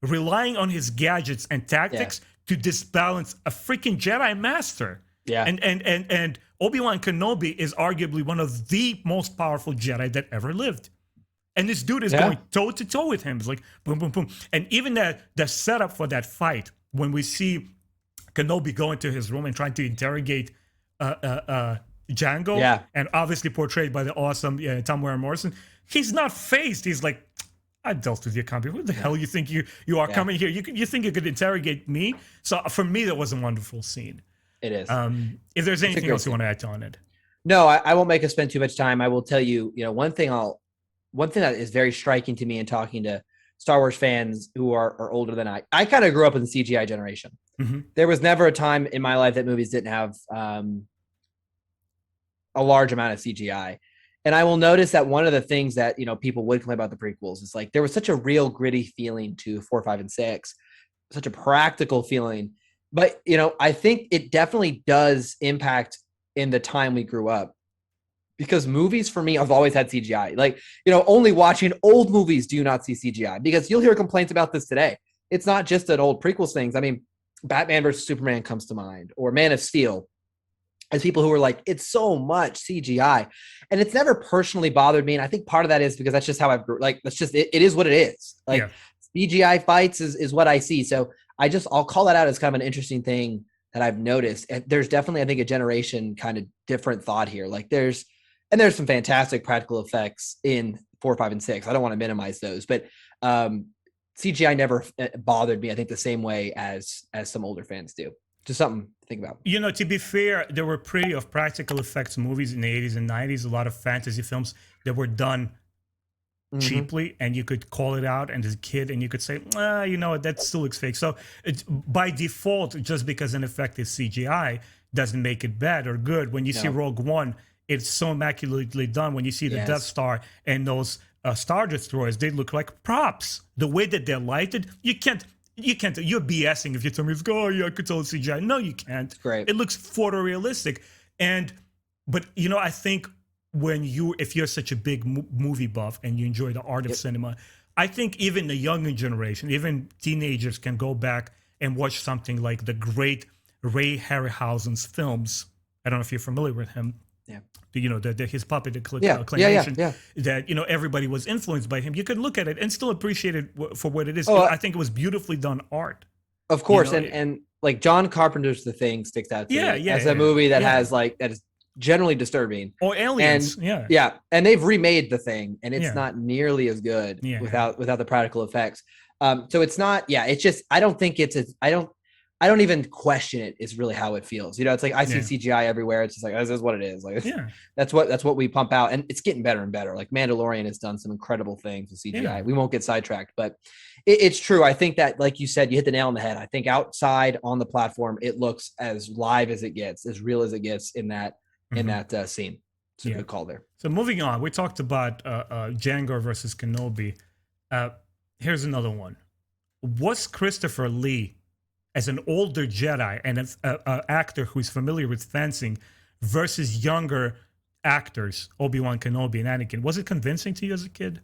relying on his gadgets and tactics to disbalance a freaking Jedi master. Yeah. And Obi-Wan Kenobi is arguably one of the most powerful Jedi that ever lived. And this dude is going toe-to-toe with him. It's like, boom, boom, boom. And even the setup for that fight, when we see Kenobi go into his room and trying to interrogate Jango, and obviously portrayed by the awesome Tom Warren-Morrison, he's not phased. He's like, I dealt with your company. Who the hell you think you are coming here? You think you could interrogate me? So for me, that was a wonderful scene. It is. If there's anything else you want to add on it. No, I won't make us spend too much time. I will tell you, one thing that is very striking to me in talking to Star Wars fans who are older than I kind of grew up in the CGI generation. Mm-hmm. There was never a time in my life that movies didn't have a large amount of CGI. And I will notice that one of the things that, people would complain about the prequels is like, there was such a real gritty feeling to 4, 5, and 6, such a practical feeling. But, I think it definitely does impact in the time we grew up. Because movies for me have always had CGI. Like, only watching old movies do you not see CGI. Because you'll hear complaints about this today. It's not just an old prequels things. I mean, Batman versus Superman comes to mind, or Man of Steel. as people who are like, it's so much CGI, and it's never personally bothered me. And I think part of that is because that's just how I've grew. Like, that's just, it is what it is. Like CGI fights is what I see. So I'll call that out as kind of an interesting thing that I've noticed. And there's definitely, I think, a generation kind of different thought here. Like there's some fantastic practical effects in 4, 5, and 6. I don't want to minimize those, but CGI never bothered me, I think, the same way as some older fans do. Just something to think about. You know, to be fair, there were plenty of practical effects movies in the 80s and 90s, a lot of fantasy films that were done cheaply, and you could call it out and as a kid, and you could say, you know, that still looks fake. So it's by default, just because an effect is CGI doesn't make it bad or good. When you see Rogue One, it's so immaculately done. When you see the Death Star and those Star Destroyers, they look like props. The way that they're lighted, you can't, you're BSing if you tell me, oh yeah, I could tell it's CGI. No, you can't. Great. It looks photorealistic. But you know, I think if you're such a big movie buff and you enjoy the art of cinema, I think even the younger generation, even teenagers, can go back and watch something like the great Ray Harryhausen's films. I don't know if you're familiar with him. Yeah. You know, his puppet claymation, that, you know, everybody was influenced by him. You could look at it and still appreciate it for what it is. I think it was beautifully done art. Of course. You know, and like John Carpenter's The Thing sticks out to me as a movie that has that is generally disturbing. Or Aliens. And, and they've remade The Thing, and it's not nearly as good without the practical effects. So it's not, it's just, I don't think I don't even question it, is really how it feels. You know, it's like I see CGI everywhere. It's just like, this is what it is. Like, that's what we pump out. And it's getting better and better. Like Mandalorian has done some incredible things with CGI. Yeah. We won't get sidetracked, but it's true. I think that, like you said, you hit the nail on the head. I think outside on the platform, it looks as live as it gets, as real as it gets in that scene. It's a good call there. So moving on, we talked about Django versus Kenobi. Here's another one. Was Christopher Lee, as an older Jedi and an actor who's familiar with fencing, versus younger actors, Obi-Wan Kenobi and Anakin, was it convincing to you as a kid?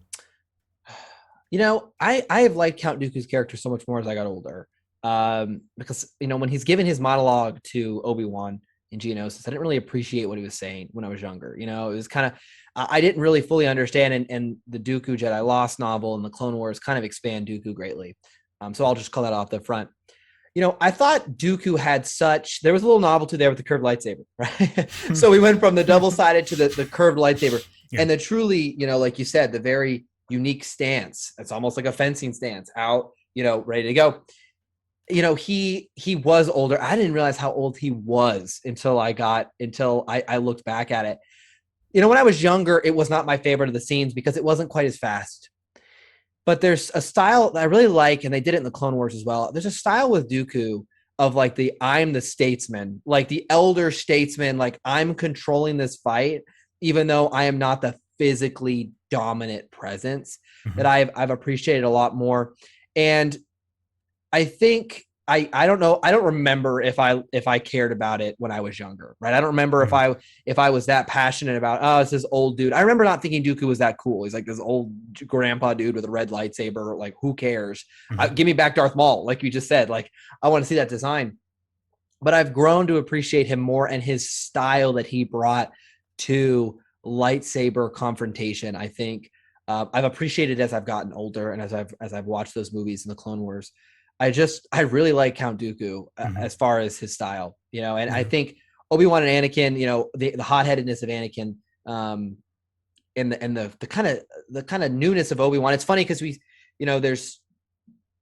You know, I have liked Count Dooku's character so much more as I got older, because, you know, when he's given his monologue to Obi-Wan in Geonosis, I didn't really appreciate what he was saying when I was younger. You know, it was kind of, I didn't really fully understand, and the Dooku Jedi Lost novel and the Clone Wars kind of expand Dooku greatly. So I'll just call that off the front. You know, I thought Dooku had there was a little novelty there with the curved lightsaber, right? So we went from the double-sided to the curved lightsaber. Yeah. And the truly, you know, like you said, the very unique stance. It's almost like a fencing stance, out, you know, ready to go. You know, he was older. I didn't realize how old he was until I looked back at it. You know, when I was younger, it was not my favorite of the scenes because it wasn't quite as fast. But there's a style that I really like, and they did it in the Clone Wars as well. There's a style with Dooku of like I'm the statesman, like the elder statesman, like I'm controlling this fight, even though I am not the physically dominant presence, that I've appreciated a lot more. And I think I don't know. I don't remember if I cared about it when I was younger, right? I don't remember if I was that passionate about, it's this old dude. I remember not thinking Dooku was that cool. He's like this old grandpa dude with a red lightsaber. Like, who cares? Give me back Darth Maul, like you just said. Like, I want to see that design. But I've grown to appreciate him more, and his style that he brought to lightsaber confrontation. I think I've appreciated as I've gotten older, and as I've watched those movies in the Clone Wars. I really like Count Dooku as far as his style, you know, and I think Obi-Wan and Anakin, you know, the hot-headedness of Anakin, and the kind of newness of Obi-Wan. It's funny because we, you know, there's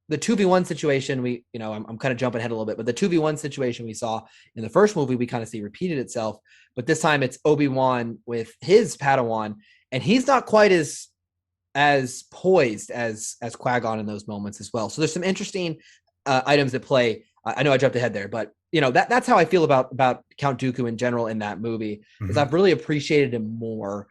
the 2v1 situation. We, you know, I'm kind of jumping ahead a little bit, but the 2v1 situation we saw in the first movie, we kind of see repeated itself, but this time it's Obi-Wan with his Padawan, and he's not quite as poised as Qui-Gon in those moments as well. So there's some interesting items at play. I know I jumped ahead there, but you know, that's how I feel about Count Dooku in general in that movie, is I've really appreciated him more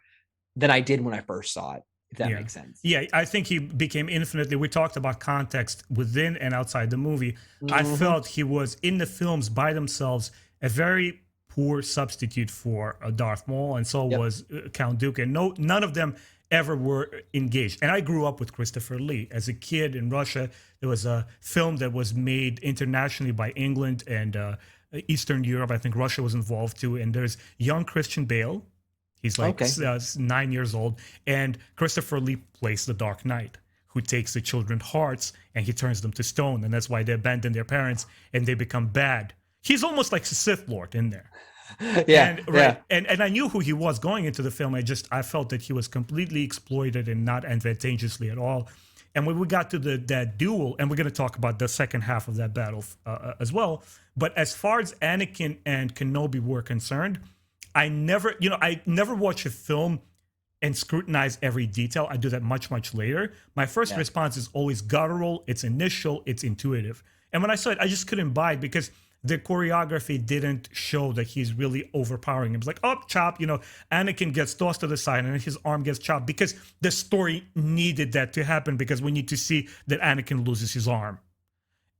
than I did when I first saw it, if that makes sense. Yeah, I think he became infinitely, we talked about context within and outside the movie. I felt he was in the films by themselves a very poor substitute for Darth Maul, and so was Count Dooku. And none of them ever were engaged. And I grew up with Christopher Lee. As a kid in Russia, there was a film that was made internationally by England and Eastern Europe. I think Russia was involved too. And there's young Christian Bale. He's like 9 years old. And Christopher Lee plays the Dark Knight, who takes the children's hearts and he turns them to stone. And that's why they abandon their parents and they become bad. He's almost like a Sith Lord in there. And I knew who he was going into the film. I felt that he was completely exploited and not advantageously at all. And when we got to that duel, and we're going to talk about the second half of that battle as well. But as far as Anakin and Kenobi were concerned, I never watch a film and scrutinize every detail. I do that much, much later. My first response is always guttural. It's initial. It's intuitive. And when I saw it, I just couldn't buy it because the choreography didn't show that he's really overpowering him. It's like, oh, chop, Anakin gets tossed to the side and his arm gets chopped because the story needed that to happen because we need to see that Anakin loses his arm.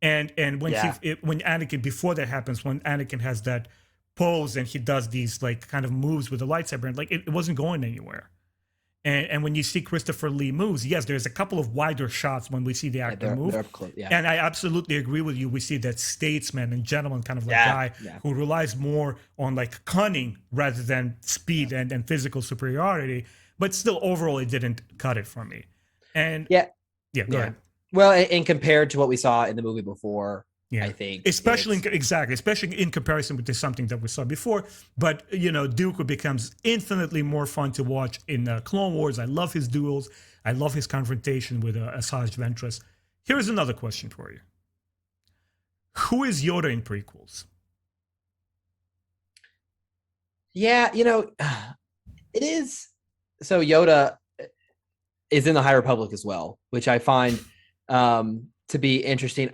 And when Anakin, before that happens, when Anakin has that pose and he does these like kind of moves with the lightsaber, and like it wasn't going anywhere. And when you see Christopher Lee moves, yes, there's a couple of wider shots when we see the actor move. And I absolutely agree with you. We see that statesman and gentleman kind of like guy who relies more on like cunning rather than speed and physical superiority. But still, overall, it didn't cut it for me. And go ahead. Well, and compared to what we saw in the movie before, I think. Especially in comparison to something that we saw before. But, Dooku becomes infinitely more fun to watch in Clone Wars. I love his duels. I love his confrontation with Asajj Ventress. Here's another question for you. Who is Yoda in prequels? Yeah, it is. So Yoda is in the High Republic as well, which I find to be interesting.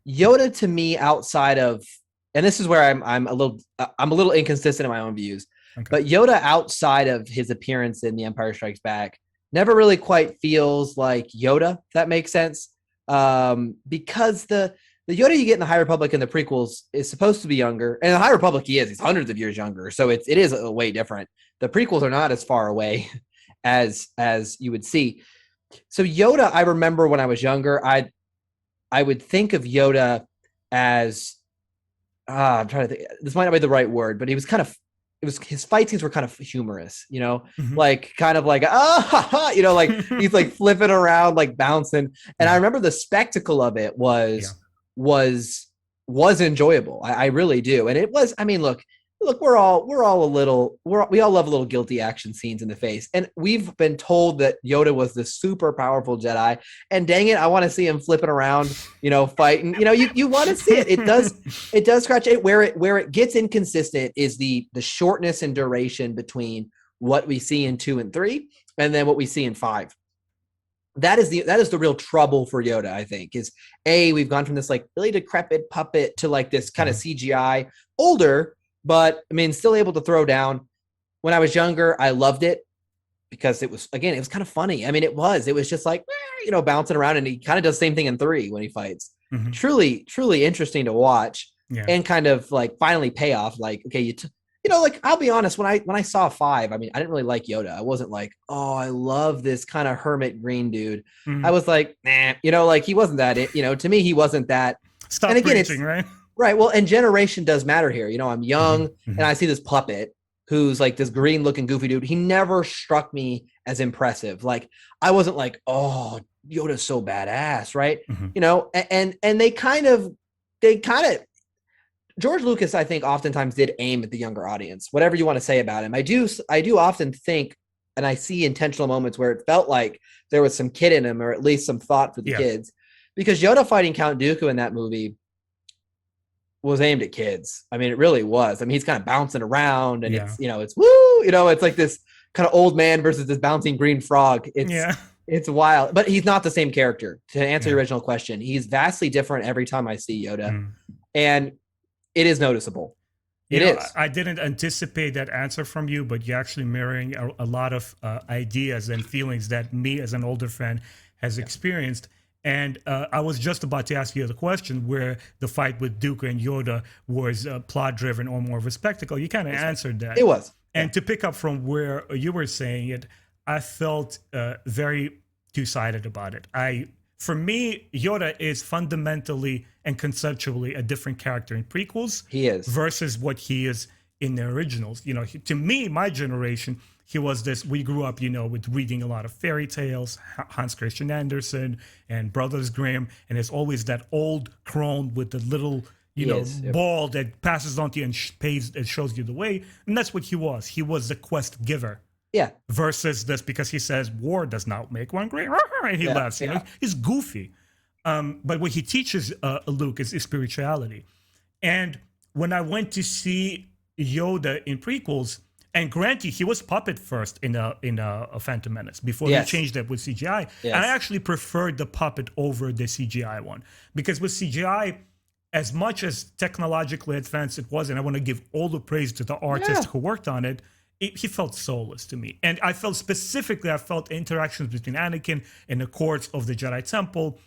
Yoda to me, outside of, and this is where I'm a little inconsistent in my own views, but Yoda outside of his appearance in The Empire Strikes Back never really quite feels like Yoda, if that makes sense. Because the Yoda you get in the High Republic and the prequels is supposed to be younger, and in the High Republic he's hundreds of years younger, so it is a way different. The prequels are not as far away as you would see. So Yoda, I remember when I was younger, I would think of Yoda as I'm trying to think. This might not be the right word, but his fight scenes were kind of humorous, like kind of like like he's like flipping around, like bouncing. And I remember the spectacle of it was enjoyable. I really do. And it was. I mean, look, we all love a little guilty action scenes in the face, and we've been told that Yoda was the super powerful Jedi, and dang it, I want to see him flipping around, fighting. You want to see it. It does scratch it. Where it gets inconsistent is the shortness and duration between what we see in 2 and 3, and then what we see in 5. That is the real trouble for Yoda, I think, is we've gone from this like really decrepit puppet to like this kind of CGI older. But I mean, still able to throw down. When I was younger, I loved it because it was kind of funny. I mean, it was just like, bouncing around, and he kind of does the same thing in 3 when he fights. Mm-hmm. Truly, truly interesting to watch and kind of like finally pay off. Like, okay, like I'll be honest, when I saw 5, I mean, I didn't really like Yoda. I wasn't like, oh, I love this kind of hermit green dude. Mm-hmm. I was like, nah, like he wasn't that. To me, he wasn't that. Stop preaching, right? Right. Well, and generation does matter here. I'm young and I see this puppet who's like this green looking goofy dude. He never struck me as impressive. Like I wasn't like, oh, Yoda's so badass. Right. Mm-hmm. And they kind of George Lucas, I think oftentimes did aim at the younger audience, whatever you want to say about him. I do often think, and I see intentional moments where it felt like there was some kid in him, or at least some thought for the kids, because Yoda fighting Count Dooku in that movie was aimed at kids. I mean, it really was. I mean, he's kind of bouncing around, and it's it's woo, it's like this kind of old man versus this bouncing green frog. It's wild, but he's not the same character. To answer your original question, he's vastly different every time I see Yoda, and it is noticeable. It is. I didn't anticipate that answer from you, but you're actually mirroring a lot of ideas and feelings that me as an older fan has experienced. And I was just about to ask you the question where the fight with Dooku and Yoda was plot-driven or more of a spectacle. You kind of answered that. It was. And to pick up from where you were saying it, I felt very two-sided about it. I for me, Yoda is fundamentally and conceptually a different character in prequels. He is. Versus what he is in the originals. You know, to me, my generation, he was this, we grew up, you know, with reading a lot of fairy tales, Hans Christian Andersen and Brothers Grimm, and there's always that old crone with the little, ball that passes on to you and shows you the way. And that's what he was. He was the quest giver. Yeah. Versus this, because he says war does not make one great, and he laughs. You know, he's goofy. But what he teaches Luke is spirituality. And when I went to see Yoda in prequels, and granted, he was puppet first in a Phantom Menace before he changed that with CGI. Yes. And I actually preferred the puppet over the CGI one, because with CGI, as much as technologically advanced it was, and I want to give all the praise to the artist who worked on it, he felt soulless to me. And I felt interactions between Anakin and the courts of the Jedi Temple.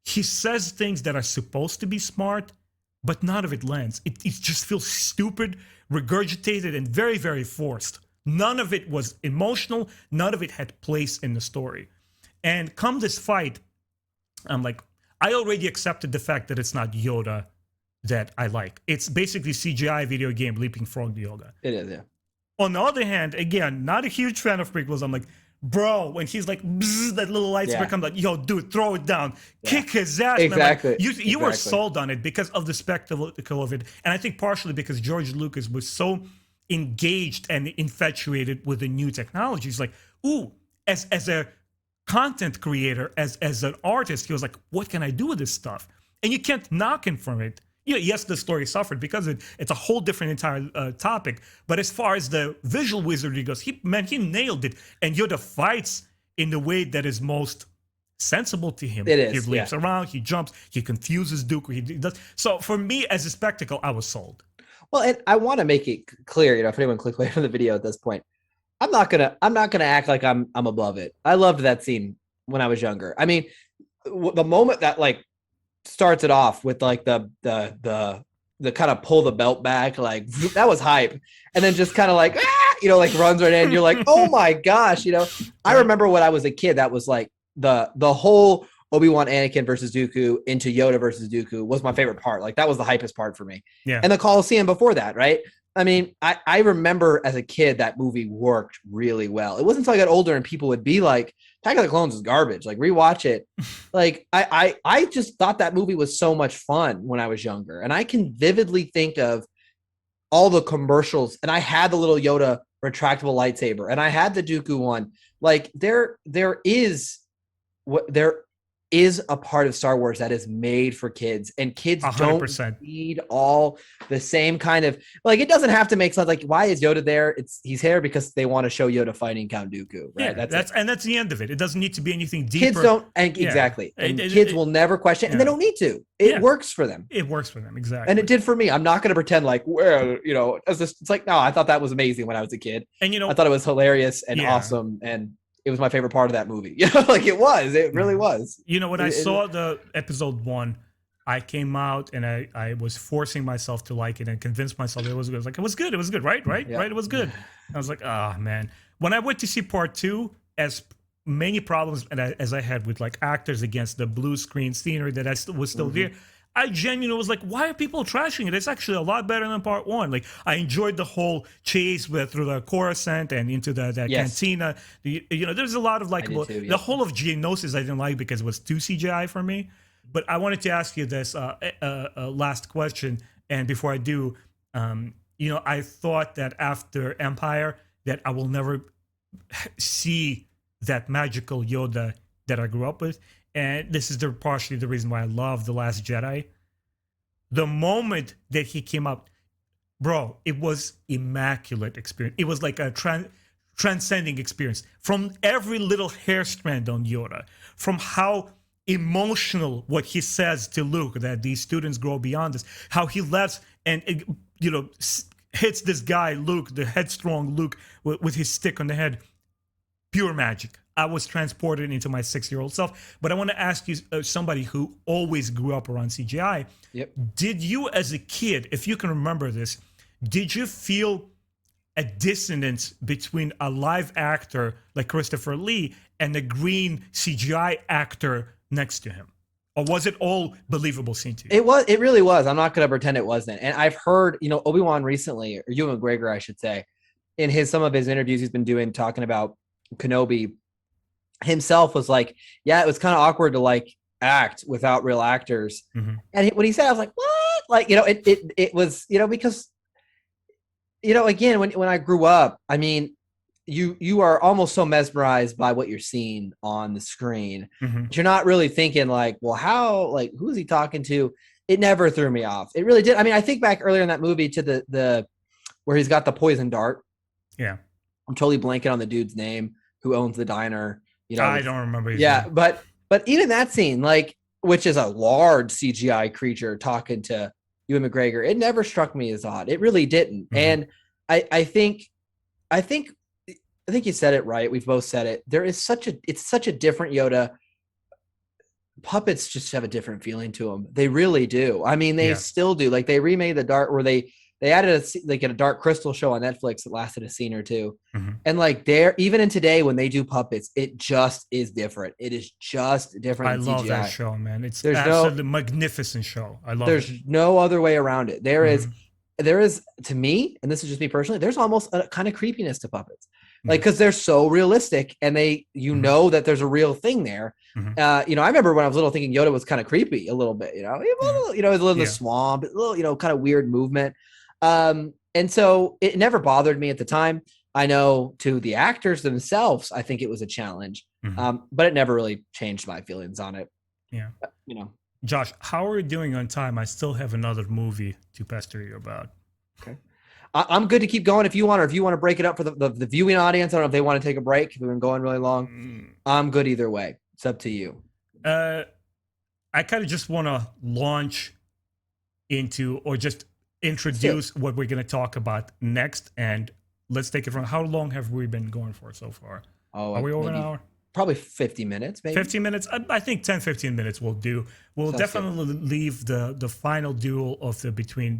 He says things that are supposed to be smart, but none of it lands. It just feels stupid, regurgitated, and very, very forced. None of it was emotional. None of it had place in the story. And come this fight, I'm like, I already accepted the fact that it's not Yoda that I like. It's basically CGI video game Leaping Frog Yoda. It is, yeah. On the other hand, again, not a huge fan of prequels. I'm like, bro, when he's like, bzz, that little lightsaber comes, like, yo, dude, throw it down, kick his ass. Exactly. Man. Like, you were sold on it because of the spectacle of it, and I think partially because George Lucas was so engaged and infatuated with the new technologies. Like, ooh, as a content creator, as an artist, he was like, what can I do with this stuff? And you can't knock him from it. Yeah, yes, the story suffered because it's a whole different entire topic. But as far as the visual wizardry goes, he nailed it. And Yoda fights in the way that is most sensible to him. It is. He leaps around, he jumps, he confuses Dooku. He does. So for me, as a spectacle, I was sold. Well, and I want to make it clear, if anyone clicked away from the video at this point, I'm not gonna act like I'm above it. I loved that scene when I was younger. I mean, the moment that starts it off with the kind of pull the belt back, like that was hype, and then just kind of runs right in. You're like, oh my gosh, I remember when I was a kid, that was like the whole ObiWan Anakin versus Dooku into Yoda versus Dooku was my favorite part. Like that was the hypest part for me. Yeah. And the Coliseum before that, right? I mean, I remember as a kid that movie worked really well. It wasn't until I got older and people would be like, Attack of the Clones is garbage. Like rewatch it. Like I just thought that movie was so much fun when I was younger. And I can vividly think of all the commercials. And I had the little Yoda retractable lightsaber and I had the Dooku one. Like there is a part of Star Wars that is made for kids, and kids 100%. Don't need all the same kind of, like, it doesn't have to make sense. Like, why is Yoda there? He's here because they want to show Yoda fighting Count Dooku, right? Yeah, that's the end of it. It doesn't need to be anything deeper. Kids don't, exactly. And kids will never question, and they don't need to. It works for them. It works for them, exactly. And it did for me. I'm not going to pretend like, it's like, no, I thought that was amazing when I was a kid. And I thought it was hilarious and awesome, and it was my favorite part of that movie. It really was. When I saw the episode 1, I came out and I was forcing myself to like it and convinced myself it was good. I was like, it was good, right? Yeah. Right, it was good. I was like, man. When I went to see part 2, as many problems as I had with like actors against the blue screen scenery that was still there, I genuinely was like, why are people trashing it? It's actually a lot better than part 1. Like, I enjoyed the whole chase through the Coruscant and into the cantina. There's a lot of likable. The whole of Geonosis I didn't like because it was too CGI for me. But I wanted to ask you this last question. And before I do, I thought that after Empire that I will never see that magical Yoda that I grew up with. And this is partially the reason why I love The Last Jedi. The moment that he came up, bro, it was immaculate experience. It was like a transcending experience. From every little hair strand on Yoda, from how emotional what he says to Luke, that these students grow beyond this, how he left and, hits this guy, Luke, the headstrong Luke, with his stick on the head. Pure magic. I was transported into my 6-year-old self. But I want to ask you, somebody who always grew up around CGI, did you as a kid, if you can remember this, did you feel a dissonance between a live actor like Christopher Lee and a green CGI actor next to him? Or was it all believable scene to you? It really was. I'm not going to pretend it wasn't. And I've heard, ObiWan recently, or Ewan McGregor, I should say, in some of his interviews he's been doing, talking about Kenobi himself, was like, yeah, it was kind of awkward to like act without real actors. Mm-hmm. And when he said, I was like, what? Like, it was, because, again, when I grew up, I mean, you are almost so mesmerized by what you're seeing on the screen. Mm-hmm. But you're not really thinking like, well, who is he talking to? It never threw me off. It really did. I mean, I think back earlier in that movie to the where he's got the poison dart. Yeah. I'm totally blanking on the dude's name who owns the diner. I don't remember. Yeah. Name. But even that scene, like, which is a large CGI creature talking to Ewan McGregor, it never struck me as odd. It really didn't. Mm-hmm. And I think you said it right. We've both said it. It's such a different Yoda. Puppets just have a different feeling to them. They really do. I mean, they still do. Like, they remade the Dark, where they added a Dark Crystal show on Netflix that lasted a scene or two. Mm-hmm. And like, even in today, when they do puppets, it just is different. It is just different. I love that show, man. It's absolutely magnificent show. I love it. There's no other way around it. There is, to me, and this is just me personally, there's almost a kind of creepiness to puppets. Like, because they're so realistic, and know that there's a real thing there. Mm-hmm. I remember when I was little thinking Yoda was kind of creepy a little bit. He was a little in the swamp, a little, kind of weird movement. And so it never bothered me at the time. I know to the actors themselves, I think it was a challenge, but it never really changed my feelings on it. Yeah, Josh, how are you doing on time? I still have another movie to pester you about. Okay. I'm good to keep going if you want, or if you want to break it up for the viewing audience. I don't know if they want to take a break. If we've been going really long, I'm good either way. It's up to you. I kind of just want to launch into, or just introduce what we're going to talk about next. And let's take it from, how long have we been going for so far? Are we over an hour? Probably 50 minutes, maybe. 15 minutes? I think 10, 15 minutes will do. We'll definitely leave the final duel of between,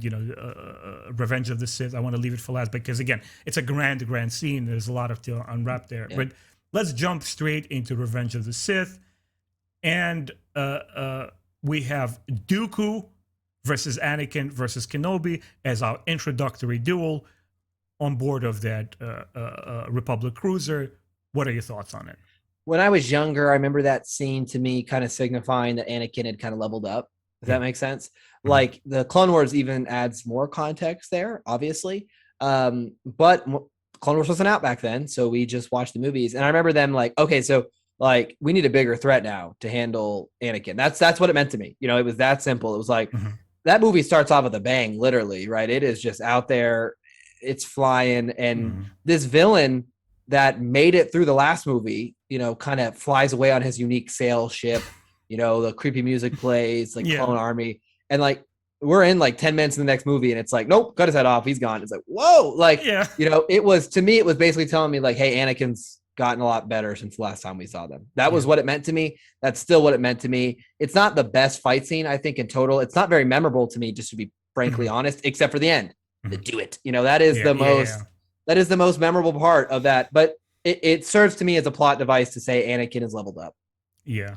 Revenge of the Sith. I want to leave it for last because, again, it's a grand scene. There's a lot to unwrap there. Yeah. But let's jump straight into Revenge of the Sith. And we have Dooku versus Anakin versus Kenobi as our introductory duel on board of that Republic cruiser. What are your thoughts on it? When I was younger, I remember that scene to me kind of signifying that Anakin had kind of leveled up. Does that make sense? Mm-hmm. Like, the Clone Wars even adds more context there, obviously. But Clone Wars wasn't out back then, so we just watched the movies. And I remember them like, okay, so like, we need a bigger threat now to handle Anakin. That's what it meant to me. It was that simple. It was like, that movie starts off with a bang, literally, right? It is just out there. It's flying. And this villain that made it through the last movie, kind of flies away on his unique sail ship. The creepy music plays, like Clone Army. And like, we're in like 10 minutes in the next movie, and it's like, nope, cut his head off. He's gone. It's like, whoa. Like, it was basically telling me like, hey, Anakin's gotten a lot better since the last time we saw them. That was what it meant to me. That's still what it meant to me. It's not the best fight scene, I think, in total. It's not very memorable to me, just to be frankly honest, except for the end. The do it. That is the most. That is the most memorable part of that, but it serves to me as a plot device to say Anakin is leveled up. Yeah.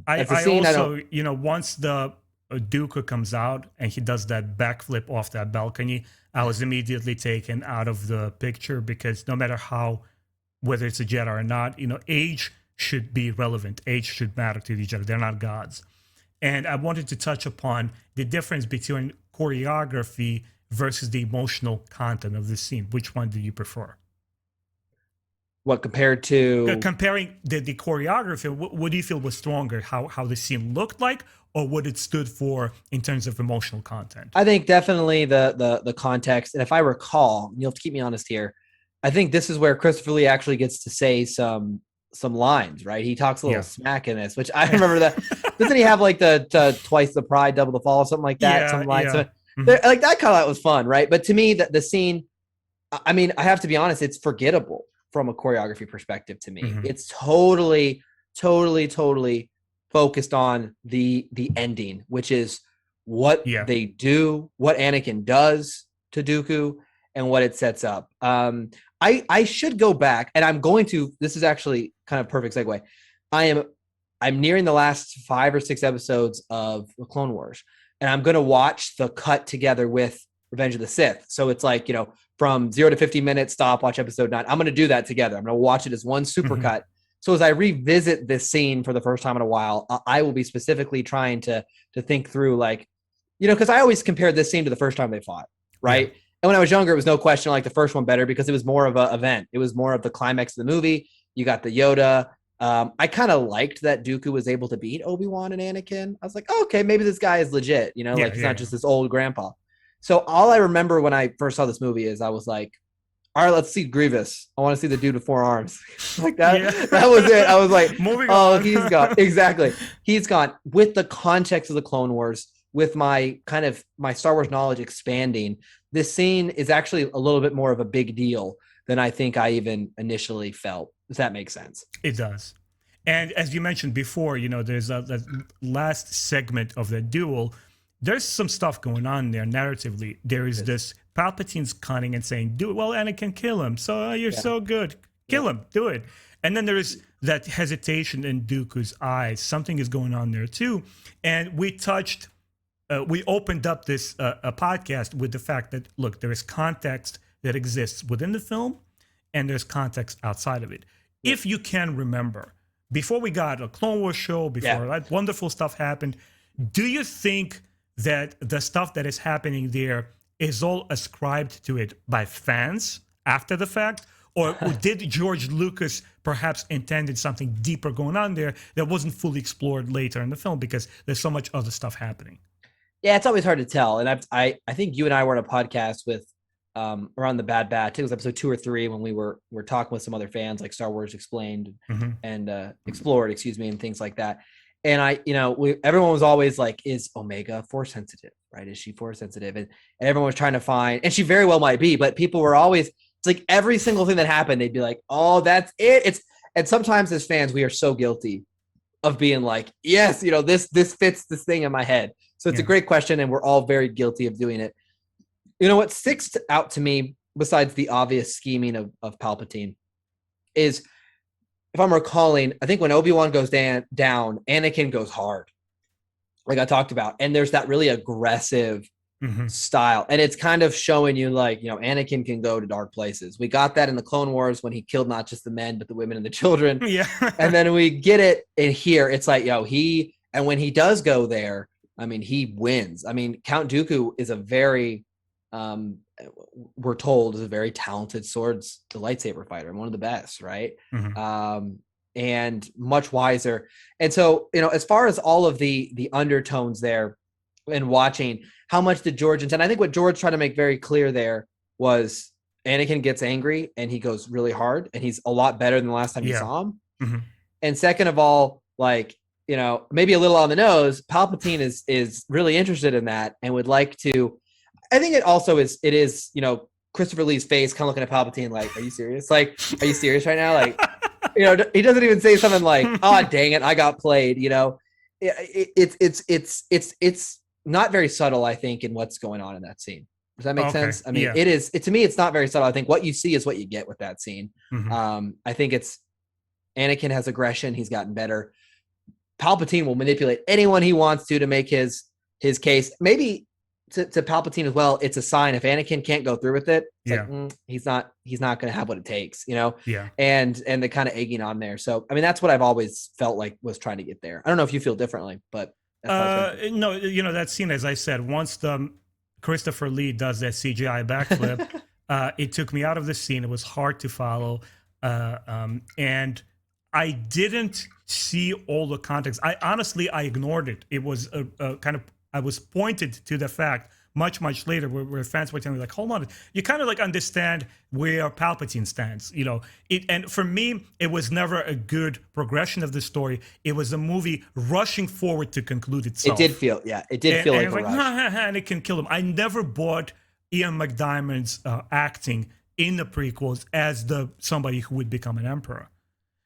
That's a scene also, once the Dooku comes out and he does that backflip off that balcony, I was immediately taken out of the picture, because no matter whether it's a Jedi or not, age should be relevant. Age should matter to the Jedi. They're not gods. And I wanted to touch upon the difference between choreography versus the emotional content of the scene. Which one do you prefer? What, compared to? Comparing the choreography, what do you feel was stronger? How the scene looked like, or what it stood for in terms of emotional content? I think definitely the context. And if I recall, you'll have to keep me honest here, I think this is where Christopher Lee actually gets to say some lines, right? He talks a little smack in this, which I remember that. Doesn't he have like the twice the pride, double the fall, or something like that? Some lines. So, like, that kind of was fun, right? But to me, the scene, I mean, I have to be honest, it's forgettable from a choreography perspective to me. It's totally focused on the ending, which is what they do, what Anakin does to Dooku, and what it sets up. I should go back, and I'm going to. This is actually kind of perfect segue. I I'm nearing the last 5 or 6 episodes of the Clone Wars, and I'm going to watch the cut together with Revenge of the Sith. So it's like, from 0 to 50 minutes, stop, watch episode 9. I'm going to do that together. I'm going to watch it as one super cut. So as I revisit this scene for the first time in a while, I will be specifically trying to think through, like, because I always compared this scene to the first time they fought, right? Yeah. And when I was younger, it was no question like the first one better because it was more of an event. It was more of the climax of the movie. You got the Yoda. I kind of liked that Dooku was able to beat ObiWan and Anakin. I was like, oh, okay, maybe this guy is legit. He's not just this old grandpa. So all I remember when I first saw this movie is I was like, all right, let's see Grievous. I want to see the dude with 4 arms. Like that. Yeah. That was it. I was like, moving on. He's gone. Exactly. He's gone. With the context of the Clone Wars, with my Star Wars knowledge expanding, this scene is actually a little bit more of a big deal than I think I even initially felt. Does that make sense? It does. And as you mentioned before, there's that last segment of the duel. There's some stuff going on there narratively. There is this Palpatine's cunning and saying, "Do it." Well, Anakin, kill him. So you're so good. Kill him. Do it. And then there's that hesitation in Dooku's eyes. Something is going on there too. And we opened up this a podcast with the fact that, look, there is context that exists within the film and there's context outside of it. Yeah. If you can remember, before we got a Clone Wars show, before that wonderful stuff happened, do you think that the stuff that is happening there is all ascribed to it by fans after the fact? Or did George Lucas perhaps intended something deeper going on there that wasn't fully explored later in the film because there's so much other stuff happening? Yeah, it's always hard to tell. And I think you and I were on a podcast with around the Bad Batch. I think it was episode 2 or 3 when we were talking with some other fans, like Star Wars Explained and Explored, and things like that. And everyone was always like, is Omega Force sensitive, right? Is she Force sensitive? And everyone was trying to find, and she very well might be, but people were always, it's like every single thing that happened, they'd be like, oh, that's it. And sometimes as fans, we are so guilty of being like, yes, this fits this thing in my head. So it's a great question, and we're all very guilty of doing it. What sticks out to me, besides the obvious scheming of Palpatine, is, if I'm recalling, I think when Obi-Wan goes down, Anakin goes hard, like I talked about. And there's that really aggressive style. And it's kind of showing you, like, Anakin can go to dark places. We got that in the Clone Wars when he killed not just the men, but the women and the children. Yeah. And then we get it in here. It's like, and when he does go there, I mean, he wins. I mean, Count Dooku is a very, we're told, is a very talented the lightsaber fighter and one of the best, right? And much wiser. And so, as far as all of the undertones there and watching, how much did George intend? I think what George tried to make very clear there was Anakin gets angry and he goes really hard, and he's a lot better than the last time you saw him. And second of all, like, maybe a little on the nose, Palpatine is really interested in that and would like to. I think it also is, Christopher Lee's face kind of looking at Palpatine like, are you serious? Like, are you serious right now? Like, he doesn't even say something like, oh, dang it, I got played. It's not very subtle, I think, in what's going on in that scene. Does that make sense? I mean, it is, to me, it's not very subtle. I think what you see is what you get with that scene. I think it's Anakin has aggression. He's gotten better. Palpatine will manipulate anyone he wants to make his case. Maybe to Palpatine as well, it's a sign if Anakin can't go through with it, it's he's not going to have what it takes, and the kind of egging on there. So, I mean, that's what I've always felt like was trying to get there. I don't know if you feel differently, but no, that scene, as I said, once the Christopher Lee does that CGI backflip, it took me out of the scene. It was hard to follow. And I didn't see all the context. I ignored it. It was I was pointed to the fact much later where fans were telling me, like, hold on, you kind of like understand where Palpatine stands, and for me, it was never a good progression of the story. It was a movie rushing forward to conclude itself. It did feel like a rush. And it can kill him. I never bought Ian McDiarmid's acting in the prequels as somebody who would become an emperor.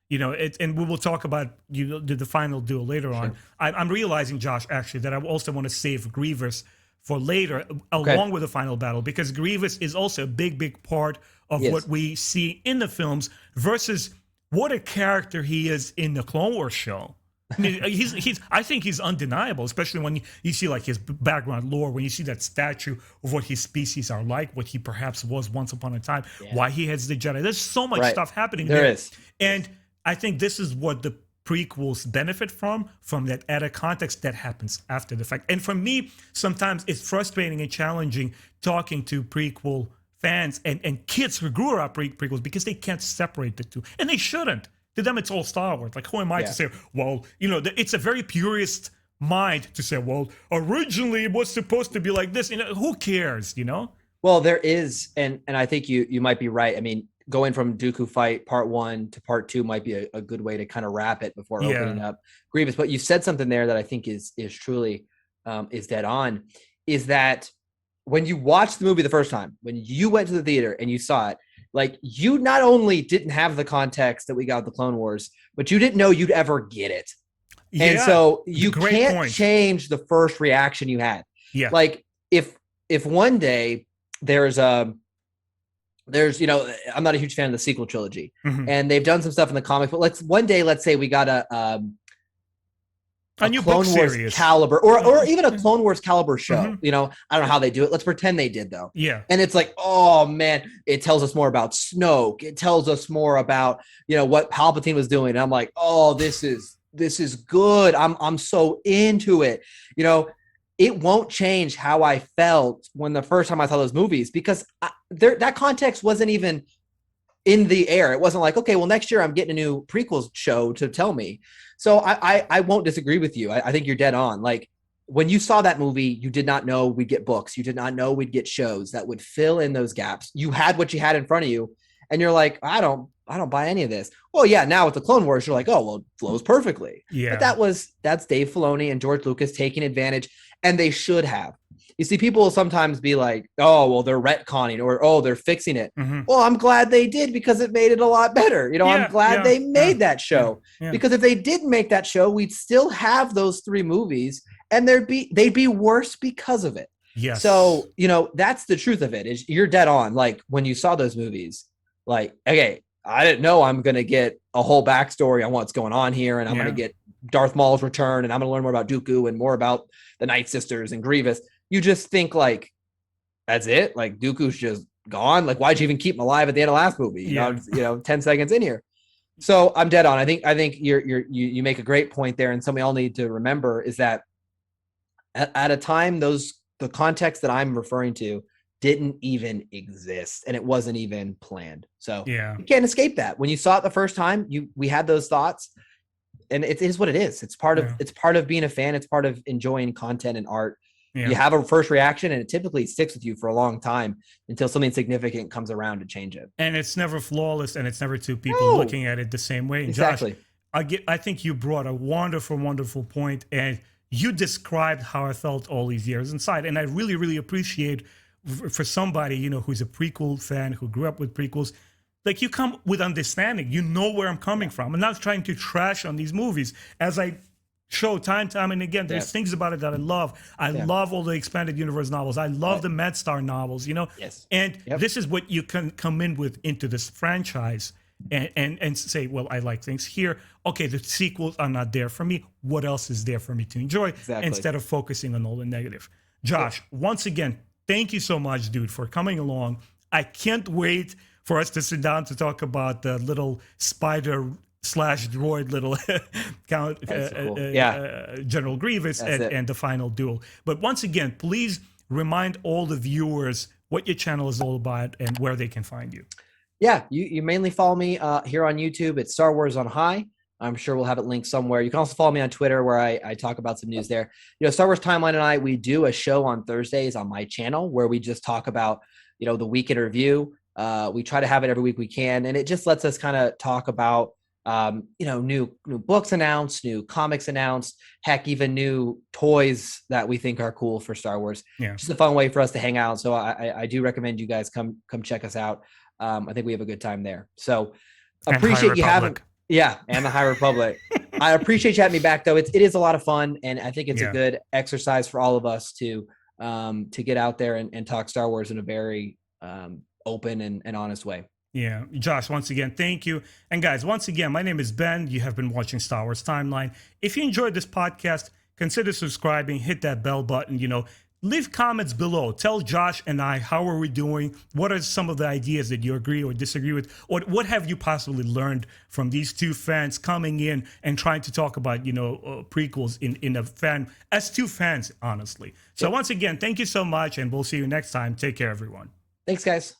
And we will talk about the final duel later on. I'm realizing, Josh, actually, that I also want to save Grievous for later, along with the final battle, because Grievous is also a big part of what we see in the films versus what a character he is in the Clone Wars show. I think he's undeniable, especially when you see like his background lore, when you see that statue of what his species are like, what he perhaps was once upon a time, why he heads the Jedi. There's so much stuff happening there. There is. And I think this is what the prequels benefit from that added context that happens after the fact. And for me, sometimes it's frustrating and challenging talking to prequel fans and kids who grew up prequels because they can't separate the two. And they shouldn't. To them, it's all Star Wars. Like, who am I to say, well, it's a very purist mind to say, well, originally it was supposed to be like this. Who cares, Well, there is, and I think you might be right. I mean, going from Dooku fight part 1 to part 2 might be a good way to kind of wrap it before opening up Grievous. But you said something there that I think is truly is dead on, is that when you watched the movie the first time, when you went to the theater and you saw it, like, you not only didn't have the context that we got with the Clone Wars, but you didn't know you'd ever get it. And so you can't change the first reaction you had. Yeah. Like, if one day there's I'm not a huge fan of the sequel trilogy, and they've done some stuff in the comics, but let's say we got a new Clone Wars series caliber, or even a Clone Wars caliber show. I don't know how they do it. Let's pretend they did, though. Yeah. And it's like, oh man, it tells us more about Snoke. It tells us more about, what Palpatine was doing. And I'm like, oh, this is good. I'm so into it. It won't change how I felt when the first time I saw those movies, because that context wasn't even in the air. It wasn't like, okay, well, next year I'm getting a new prequels show to tell me. So I won't disagree with you. I think you're dead on. Like, when you saw that movie, you did not know we'd get books. You did not know we'd get shows that would fill in those gaps. You had what you had in front of you, and you're like, I don't buy any of this. Well, yeah, now with the Clone Wars, you're like, oh, well, it flows perfectly. Yeah. But that's Dave Filoni and George Lucas taking advantage, and they should have. You see, people will sometimes be like, oh, well, they're retconning, or, oh, they're fixing it. Well, I'm glad they did, because it made it a lot better. I'm glad they made that show, because if they didn't make that show, we'd still have those 3 movies, and they'd be worse because of it. Yes. So, that's the truth of it, is you're dead on. Like, when you saw those movies, like, okay, I didn't know I'm going to get a whole backstory on what's going on here, and I'm going to get Darth Maul's return, and I'm going to learn more about Dooku and more about the Night Sisters and Grievous. You just think, like, that's it? Like, Dooku's just gone? Like, why'd you even keep him alive at the end of last movie? 10 seconds in here. So I'm dead on. I think you make a great point there, and something we all need to remember is that at a time, the context that I'm referring to didn't even exist, and it wasn't even planned. So you can't escape that. When you saw it the first time, we had those thoughts, and it is what it is. It's part of being a fan. It's part of enjoying content and art. You have a first reaction, and it typically sticks with you for a long time until something significant comes around to change it. And it's never flawless, and it's never two people looking at it the same way. And exactly. Josh, I think you brought a wonderful, wonderful point, and you described how I felt all these years inside. And I really, really appreciate, for somebody, who's a prequel fan, who grew up with prequels, like, you come with understanding. You know where I'm coming from. I'm not trying to trash on these movies. As I show time and again, there's things about it that I love. I love all the expanded universe novels. I love the MedStar novels, Yes. And this is what you can come in with into this franchise and say, well, I like things here. Okay, the sequels are not there for me. What else is there for me to enjoy? Exactly. Instead of focusing on all the negative. Josh, once again, thank you so much, dude, for coming along. I can't wait for us to sit down to talk about the little spider / droid little General Grievous and the Final Duel. But once again, please remind all the viewers what your channel is all about and where they can find you. Yeah, you mainly follow me here on YouTube. It's Star Wars on High. I'm sure we'll have it linked somewhere. You can also follow me on Twitter, where I talk about some news there. Star Wars Timeline and I, we do a show on Thursdays on my channel where we just talk about, the week in review. We try to have it every week we can, and it just lets us kind of talk about new books announced, new comics announced, heck, even new toys that we think are cool for Star Wars. Just a fun way for us to hang out. So I do recommend you guys come check us out. I think we have a good time there. So appreciate you having, and the High Republic. I appreciate you having me back, though. It is a lot of fun, and I think it's a good exercise for all of us to get out there and talk Star Wars in a very open and honest way. Yeah, Josh, once again, thank you. And guys, once again, my name is Ben. You have been watching Star Wars Timeline. If you enjoyed this podcast, consider subscribing, hit that bell button, leave comments below. Tell Josh and I, how are we doing? What are some of the ideas that you agree or disagree with? Or what have you possibly learned from these two fans coming in and trying to talk about, prequels in a fan, as two fans, honestly. So once again, thank you so much, and we'll see you next time. Take care, everyone. Thanks, guys.